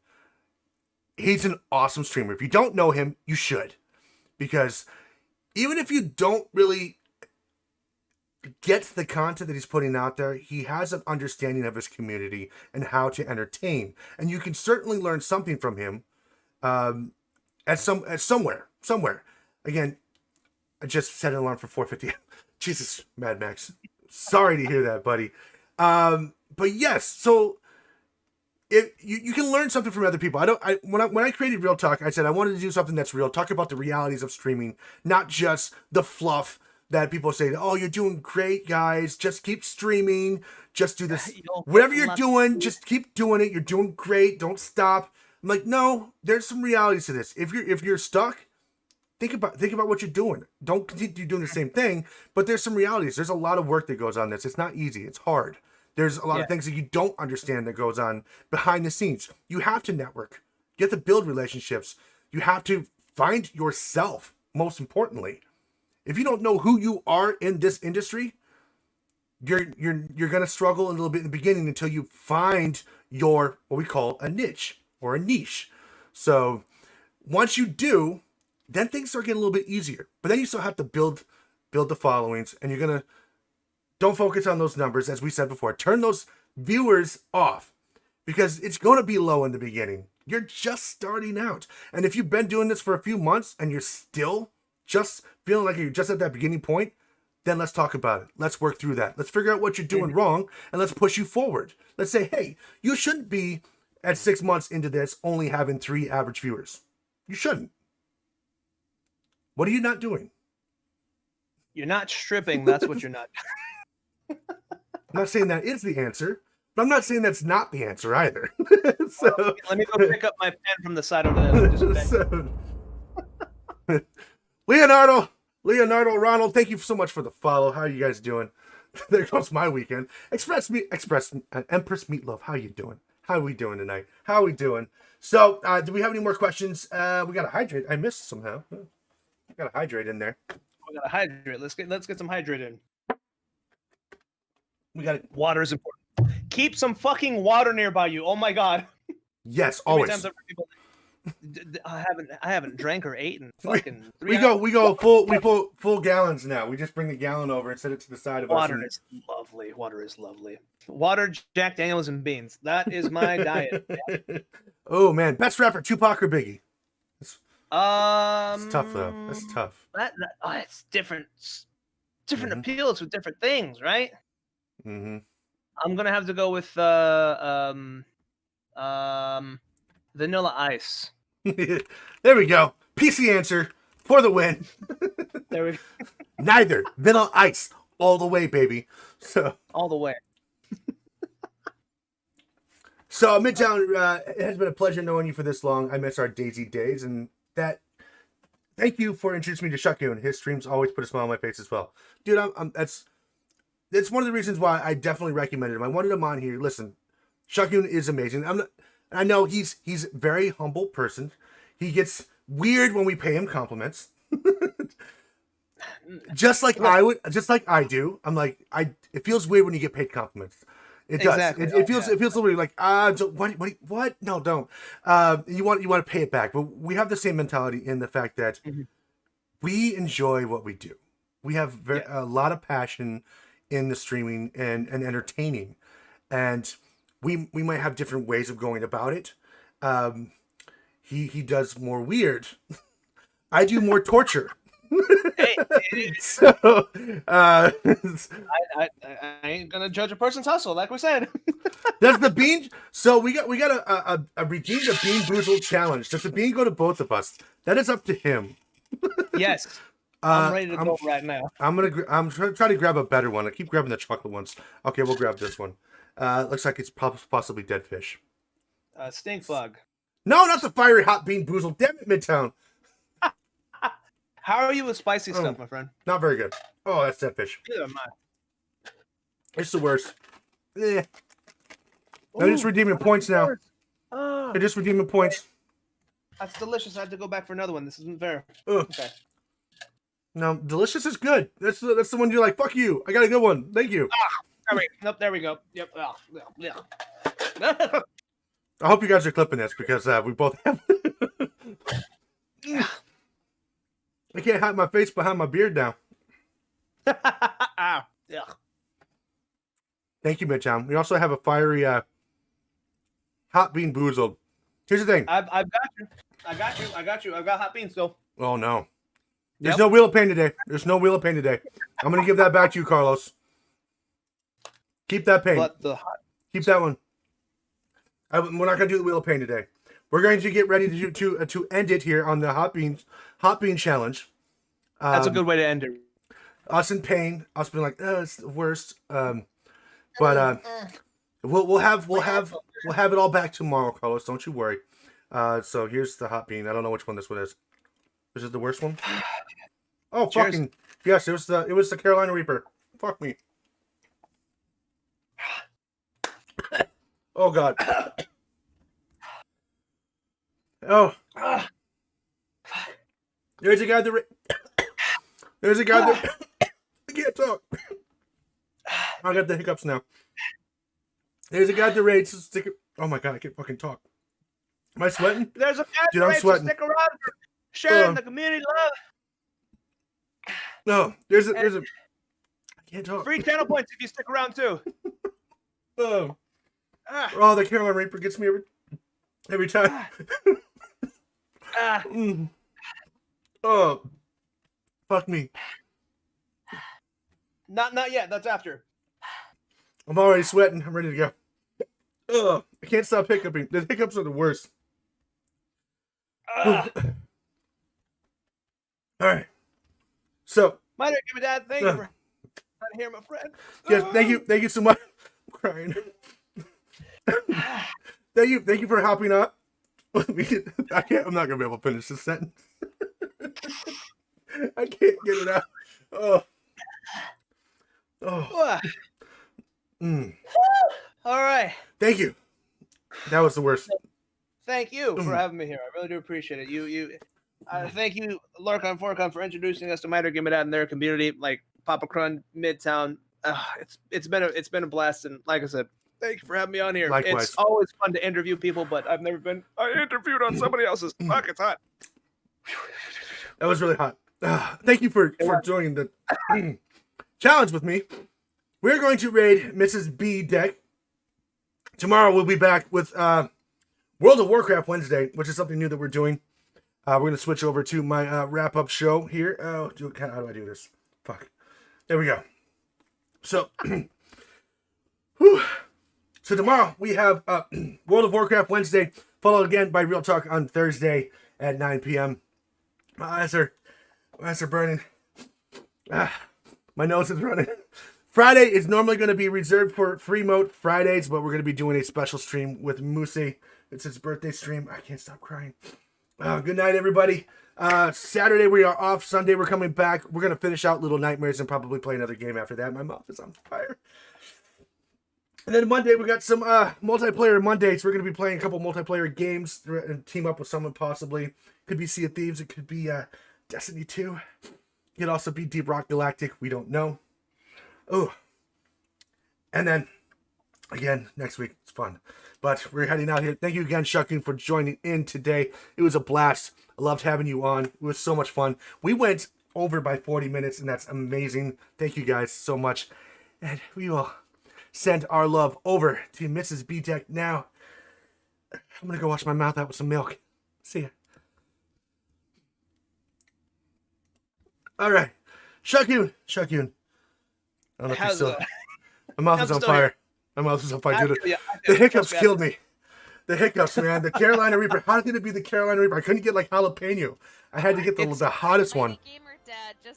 he's an awesome streamer. If you don't know him, you should, because even if you don't really get the content that he's putting out there, he has an understanding of his community and how to entertain, and you can certainly learn something from him at somewhere. Again, I just set an alarm for 4:50. Jesus, Mad Max. Sorry to hear that, buddy. But yes, so if you can learn something from other people. When I created Real Talk, I said I wanted to do something that's real, talk about the realities of streaming, not just the fluff that people say, oh, you're doing great, guys, just keep streaming, just do this, whatever you're doing, just keep doing it, you're doing great, don't stop. I'm like, no, there's some realities to this. If you're stuck, think about what you're doing. Don't continue doing the same thing, but there's some realities. There's a lot of work that goes on this. It's not easy. It's hard. There's a lot of things that you don't understand that goes on behind the scenes. You have to network. You have to build relationships. You have to find yourself, most importantly. If you don't know who you are in this industry, you're going to struggle a little bit in the beginning until you find your, what we call a niche or a niche. So once you do, then things start getting a little bit easier. But then you still have to build the followings, and you're going to, don't focus on those numbers. As we said before, turn those viewers off, because it's going to be low in the beginning. You're just starting out. And if you've been doing this for a few months and you're still just feeling like you're just at that beginning point, then let's talk about it. Let's work through that. Let's figure out what you're doing wrong, and let's push you forward. Let's say, hey, you shouldn't be at 6 months into this only having 3 average viewers. You shouldn't. What are you not doing? You're not stripping. That's what you're not. I'm not saying that is the answer, but I'm not saying that's not the answer either. So, let me go pick up my pen from the side over there. Leonardo Ronald, thank you so much for the follow. How are you guys doing? There goes my weekend. Empress Meatloaf. How you doing? How are we doing tonight? How are we doing? So, do we have any more questions? We gotta hydrate. I missed somehow. We gotta hydrate in there. We gotta hydrate. Let's get some hydrate in. We got it. Water is important. Keep some fucking water nearby you. Oh my god. Yes, always. I haven't drank or eaten. We, Fucking we go full gallons now. We just bring the gallon over and set it to the side of us. Water is lovely. Water is lovely. Water, Jack Daniels, and beans. That is my diet. Oh man, best rapper, Tupac or Biggie? It's tough though. That's tough. It's different. Different appeals with different things, right? Mm-hmm. I'm gonna have to go with Vanilla Ice. There we go. PC answer for the win. There we go. Neither. Vanilla Ice all the way, baby. So All the way. So Midtown, it has been a pleasure knowing you for this long. I miss our Daisy days, and thank you for introducing me to ShutGoon. His streams always put a smile on my face as well, dude. That's one of the reasons why I definitely recommended him. I wanted him on here. Listen, ShutGoon is amazing. I know he's a very humble person. He gets weird when we pay him compliments. just like I do. I'm like, it feels weird when you get paid compliments. It does. Exactly. It feels a little weird. Like, what? No, don't. You want to pay it back, but we have the same mentality in the fact that we enjoy what we do. We have a lot of passion in the streaming and entertaining, and we might have different ways of going about it. He does more weird. I do more torture. So, I ain't gonna judge a person's hustle, like we said. Does the bean? So we got a redeem the Bean Boozled challenge. Does the bean go to both of us? That is up to him. Yes, I'm ready to go right now. I'm trying to grab a better one. I keep grabbing the chocolate ones. Okay, we'll grab this one. Looks like it's possibly dead fish. Stink bug. No, not the fiery hot Bean Boozled. Damn it, Midtown. How are you with spicy stuff, my friend? Not very good. Oh, that's dead fish. Neither am I. It's the worst. Yeah. They're just redeeming points now. They're just redeeming points. That's delicious. I have to go back for another one. This isn't fair. Ugh. Okay. No, delicious is good. That's the one you're like, fuck you. I got a good one. Thank you. Nope, there we go. Yep. Yeah. I hope you guys are clipping this because we both have. I can't hide my face behind my beard now. Yeah. Thank you, Midtown. We also have a fiery hot Bean Boozled. Here's the thing. I've got you. I've got hot beans still. Oh no. There's no Wheel of Pain today. I'm gonna give that back to you, Carlos. Keep that pain. Keep that one. We're not gonna do the Wheel of Pain today. We're going to get ready to end it here on the hot bean challenge. That's a good way to end it. Us in pain. Us being like, it's the worst. But we'll have it all back tomorrow, Carlos. Don't you worry. So here's the hot bean. I don't know which one this one is. Is it the worst one? Oh, Cheers. fucking yes! It was the Carolina Reaper. Fuck me. Oh God. Oh. There's a guy that. I can't talk. I got the hiccups now. There's a guy that rates to stick. Oh my God, I can't fucking talk. Am I sweating? There's a guy Dude, I'm that sweating. stick around for sharing the community love. No, there's a. I can't talk. Free channel points if you stick around too. Oh, the Carolina Reaper gets me every time. Oh, fuck me. Not yet. That's after. I'm already sweating. I'm ready to go. Ugh, I can't stop hiccuping. The hiccups are the worst. All right. So. My dear, give me dad. Thank you for not here, my friend. Yes, thank you so much. I'm crying. Thank you for helping out. I'm not gonna be able to finish this sentence. I can't get it out. Oh. All right. Thank you. That was the worst. Thank you for having me here. I really do appreciate it. Thank you, Lurkon Forcon, for introducing us to Miter Give Me That and their community, like Papa Crun, Midtown. It's been a blast, and like I said, Thank you for having me on here. Likewise. It's always fun to interview people, but I've never been interviewed on somebody else's. Fuck, it's hot. That was really hot. Thank you for joining the challenge with me. We're going to raid Mrs. B deck. Tomorrow we'll be back with World of Warcraft Wednesday, which is something new that we're doing. We're going to switch over to my wrap-up show here. How do I do this? Fuck. There we go. So, whew. So tomorrow we have World of Warcraft Wednesday, followed again by Real Talk on Thursday at 9 p.m. My eyes are burning. My nose is running. Friday is normally going to be reserved for free mode Fridays, but we're going to be doing a special stream with Moosey. It's his birthday stream. I can't stop crying. Good night, everybody. Saturday we are off. Sunday we're coming back. We're going to finish out Little Nightmares and probably play another game after that. My mouth is on fire. And then Monday, we got some multiplayer Mondays. We're going to be playing a couple multiplayer games and team up with someone possibly. Could be Sea of Thieves. It could be Destiny 2. It could also be Deep Rock Galactic. We don't know. Oh. And then, again, next week. It's fun. But we're heading out here. Thank you again, ShutGoon, for joining in today. It was a blast. I loved having you on. It was so much fun. We went over by 40 minutes, and that's amazing. Thank you guys so much. And we will send our love over to Mrs. B Tech now. I'm gonna go wash my mouth out with some milk. See ya. All right, ShutGoon. I don't know if you're still. My mouth is on fire. My mouth is on fire, dude. The hiccups killed me. The hiccups, man. The Carolina Reaper. How could it be the Carolina Reaper? I couldn't get like jalapeno. I had to get the hottest one.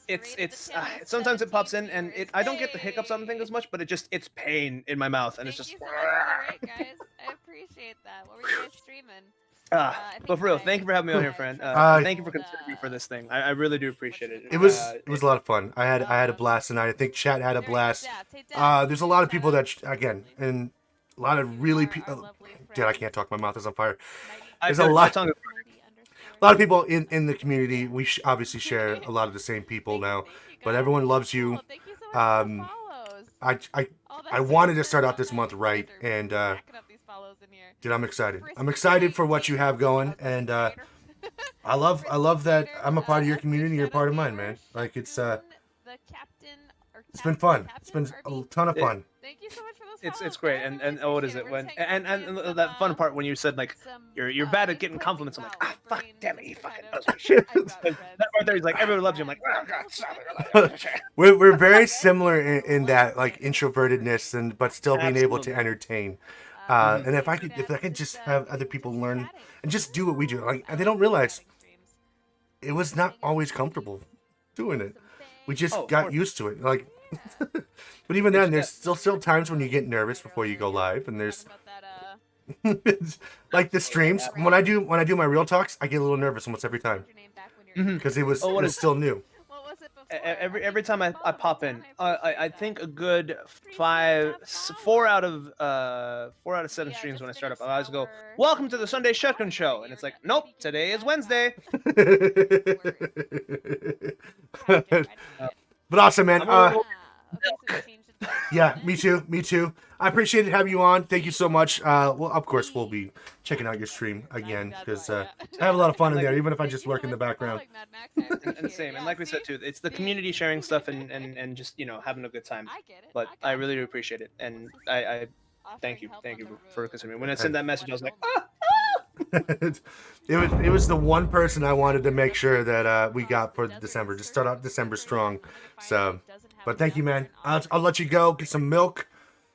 It's sometimes it pops in and I don't get the hiccups on things as much, but it's pain in my mouth and it's just. Thank you so much. Great, guys. I appreciate that. What were you guys streaming? But for real, thank you for having me on here, friend. Thank you for considering me for this thing. I really do appreciate it. It was a lot of fun. I had a blast tonight. I think chat had a blast. There's a lot of people that again, and a lot of really people. Dude, I can't talk. My mouth is on fire. There's a lot of people in the community. We obviously share a lot of the same people now, but everyone loves you. I wanted to start out this month right, and dude, I'm excited. I'm excited for what you have going, and I love that I'm a part of your community. You're a part of mine, man. Like it's been fun. It's been a ton of fun. Thank you so much for those it's great, and what is it when and that fun part when you said like you're bad at getting compliments. I'm like, fuck, damn it, he fucking knows my shit. That right there, he's like, everyone loves you. I'm like, oh god, stop it. We're very similar in that like introvertedness but still being able to entertain. And if I could just have other people learn and just do what we do, like they don't realize it was not always comfortable doing it. We just got used to it, like. But even then, there's still times when you get nervous before you go live, and there's like the streams. When I do my real talks, I get a little nervous almost every time because it was still new. Every time I pop in, I think a good 4 out of 7 streams when I start up, I always go, "Welcome to the Sunday ShutGoon Show," and it's like, "Nope, today is Wednesday." But awesome, man. Yeah, me too. I appreciated having you on. Thank you so much. Well, of course, we'll be checking out your stream again because I have a lot of fun in there, even if I just work in the background. And same, and like we said too, it's the community sharing stuff and just having a good time. But I really do appreciate it, and I thank you for considering me. When I sent that message, I was like, It was the one person I wanted to make sure that we got for December. Just start out December strong. So, but thank you, man. I'll let you go. Get some milk.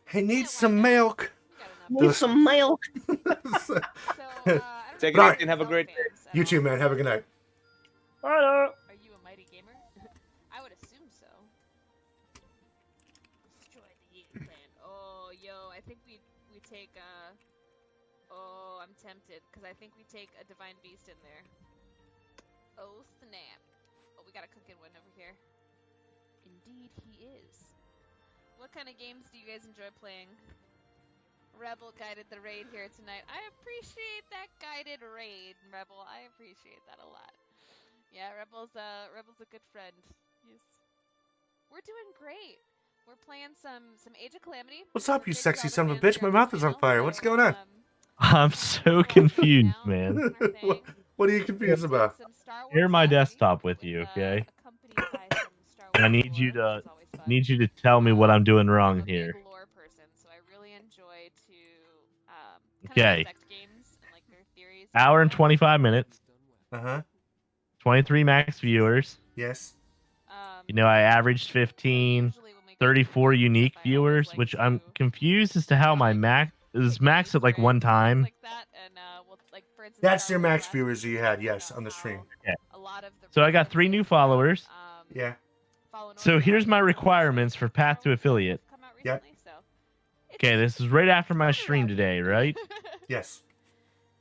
Hey, need some milk. Need some milk. Take it easy and have a great day. You too, man. Have a good night. Are you a mighty gamer? I would assume so. Destroy the Yin Clan. Oh, yo, I think we take oh, I'm tempted because I think we take a divine beast in there. Oh snap! Oh, we got a cooking one over here. Indeed, he is. What kind of games do you guys enjoy playing? Rebel guided the raid here tonight. I appreciate that guided raid, Rebel. I appreciate that a lot. Yeah, Rebel's a good friend. Yes. We're doing great. we're playing some Age of Calamity. What's up, you Big sexy Zelda son of a fans bitch? here My on mouth the is on channel, fire. so, What's going on? I'm so confused, down man. on our what, thing. what are you confused Take about? some Star Wars Share my strategy desktop with with, you, okay? accompanied by some Star I Wars need you lore, to which is always fun. tell me what I'm doing wrong I'm a here. big lore person, so I really enjoy to kind of Okay. dissect games and like their theories. Hour and 25 minutes, Uh-huh. 23 max viewers. Yes. You know, I averaged 15, 34 unique viewers, which I'm confused as to how my max is maxed at like one time. Like that, and like for instance, That's Star your Wars max last viewers week, you we had, talked yes, about on the how stream. Okay. a lot of the So I got 3 new references followers. from, Yeah. Fallen So Order here's my are requirements for Path to Star Wars Affiliate. have come out Yep. recently, so it's Okay, this is right after my fun stream around today, here. right? Yes.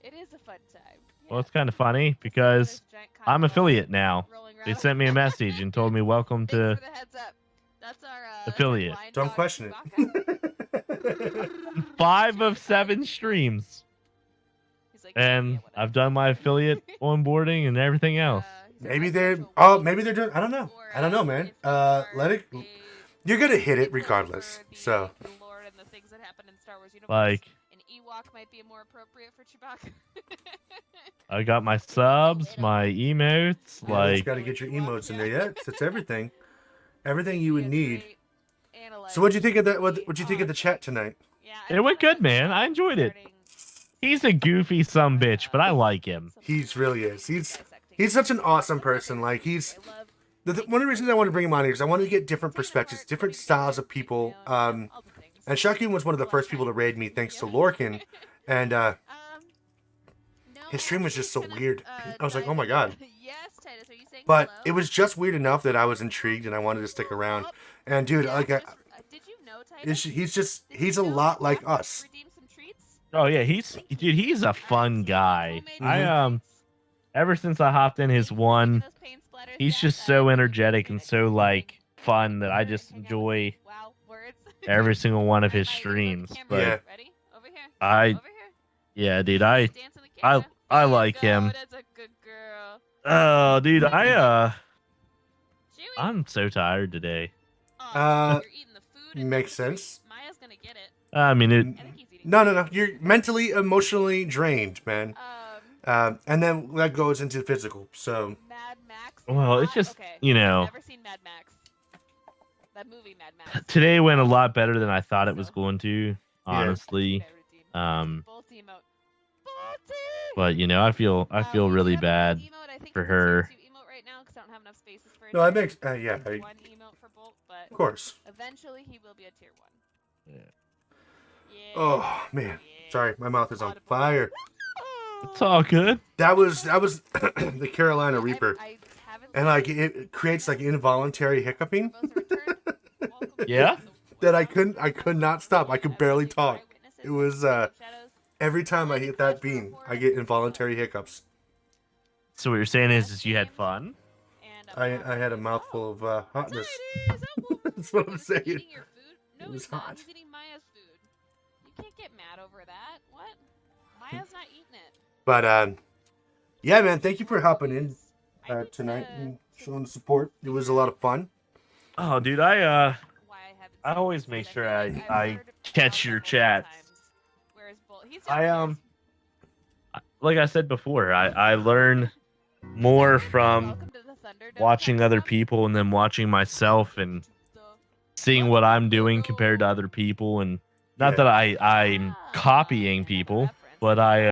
It is a fun time. Well, it's kind of funny because I'm affiliate now. They sent me a message and told me welcome Thanks to for the heads up. That's our affiliate. blind Don't dog question Chewbacca. it. 5 of 7 streams. He's like, And "Yeah, whatever." I've done my affiliate onboarding and everything else. He's like, Maybe "I they're schedule maybe they're weeks," doing I don't know. or, I don't know, if man. you are Let it a you're gonna hit it stickler regardless. for So the lore and the things that happen in Star Wars universe, Like, an Ewok might be more appropriate for Chewbacca. I got my subs, my emotes, yeah, you just like, gotta get your emotes in there. Yeah, it's everything. Everything you would He is need. great So what'd you think of that? analyzing What'd you think of the chat tonight? Yeah, it went good, man. I enjoyed it. He's a goofy sumbitch, but I like him. He's really is. He's such an awesome person. Like he's one of the reasons I want to bring him on here is I want to get different perspectives, different styles of people. And ShutGoon was one of the first people to raid me thanks to Lorcan, and his stream was just so weird. I was like, oh my god. Yes, Titus, are you saying But hello? it was just weird enough that I was intrigued and I wanted to stick around. And dude, Yeah, like, did you know, Titus? he's a lot like us. Redeem some treats? Oh yeah, he's a fun guy. I ever since I hopped in his one, he's just so energetic and so like fun that I just enjoy every single one of his streams. But Yeah. Ready? Over here. yeah, dude, Dance in the camera. I There you like go, him. That's a good girl. Oh, dude, Chewy. I'm so tired today. You're eating the food and Makes the treat. sense. Maya's gonna get it. I mean, it. I think he's eating. No. You're mentally, emotionally drained, man. And then that goes into physical. So Mad Max. Well, it's just Okay. you know, Never seen Mad Max. That movie, Mad Max. today went a lot better than I thought it was going to. Honestly, Okay, redeem. Bolt emote. Bolty! but you know, I feel You really have bad one emote. I think for it's a her. tier 2 emote right now 'cause I don't have enough spaces for it. no, that makes yeah. One emote for Bolt, but Of course. eventually he will be a tier 1. Yeah. Yeah. Oh man, Yeah. sorry, my mouth is on Audible. fire. It's all good. That was the Carolina Reaper, I haven't and like it creates like involuntary hiccuping Yeah. that I could not stop. I could barely talk. It was every time I hit that bean, I get involuntary hiccups. So what you're saying is you had fun? I had a mouthful of hotness. That's what I'm saying. Eating your food? No, It was he's not. hot. He's eating Maya's food. You can't get mad over that. What? Maya's not eating it. But yeah, man, thank you for hopping in I need tonight to- and showing the support. It was a lot of fun. Oh, dude, why I haven't I seen always this make yet. sure feel like I I've heard catch about your it multiple chats. times. Whereas Bolt, he's I downstairs. like I said before, I learn more from Welcome to the Thunderdome watching other Capcom. people and then watching myself and seeing what I'm doing compared to other people, and not that I'm copying people, but I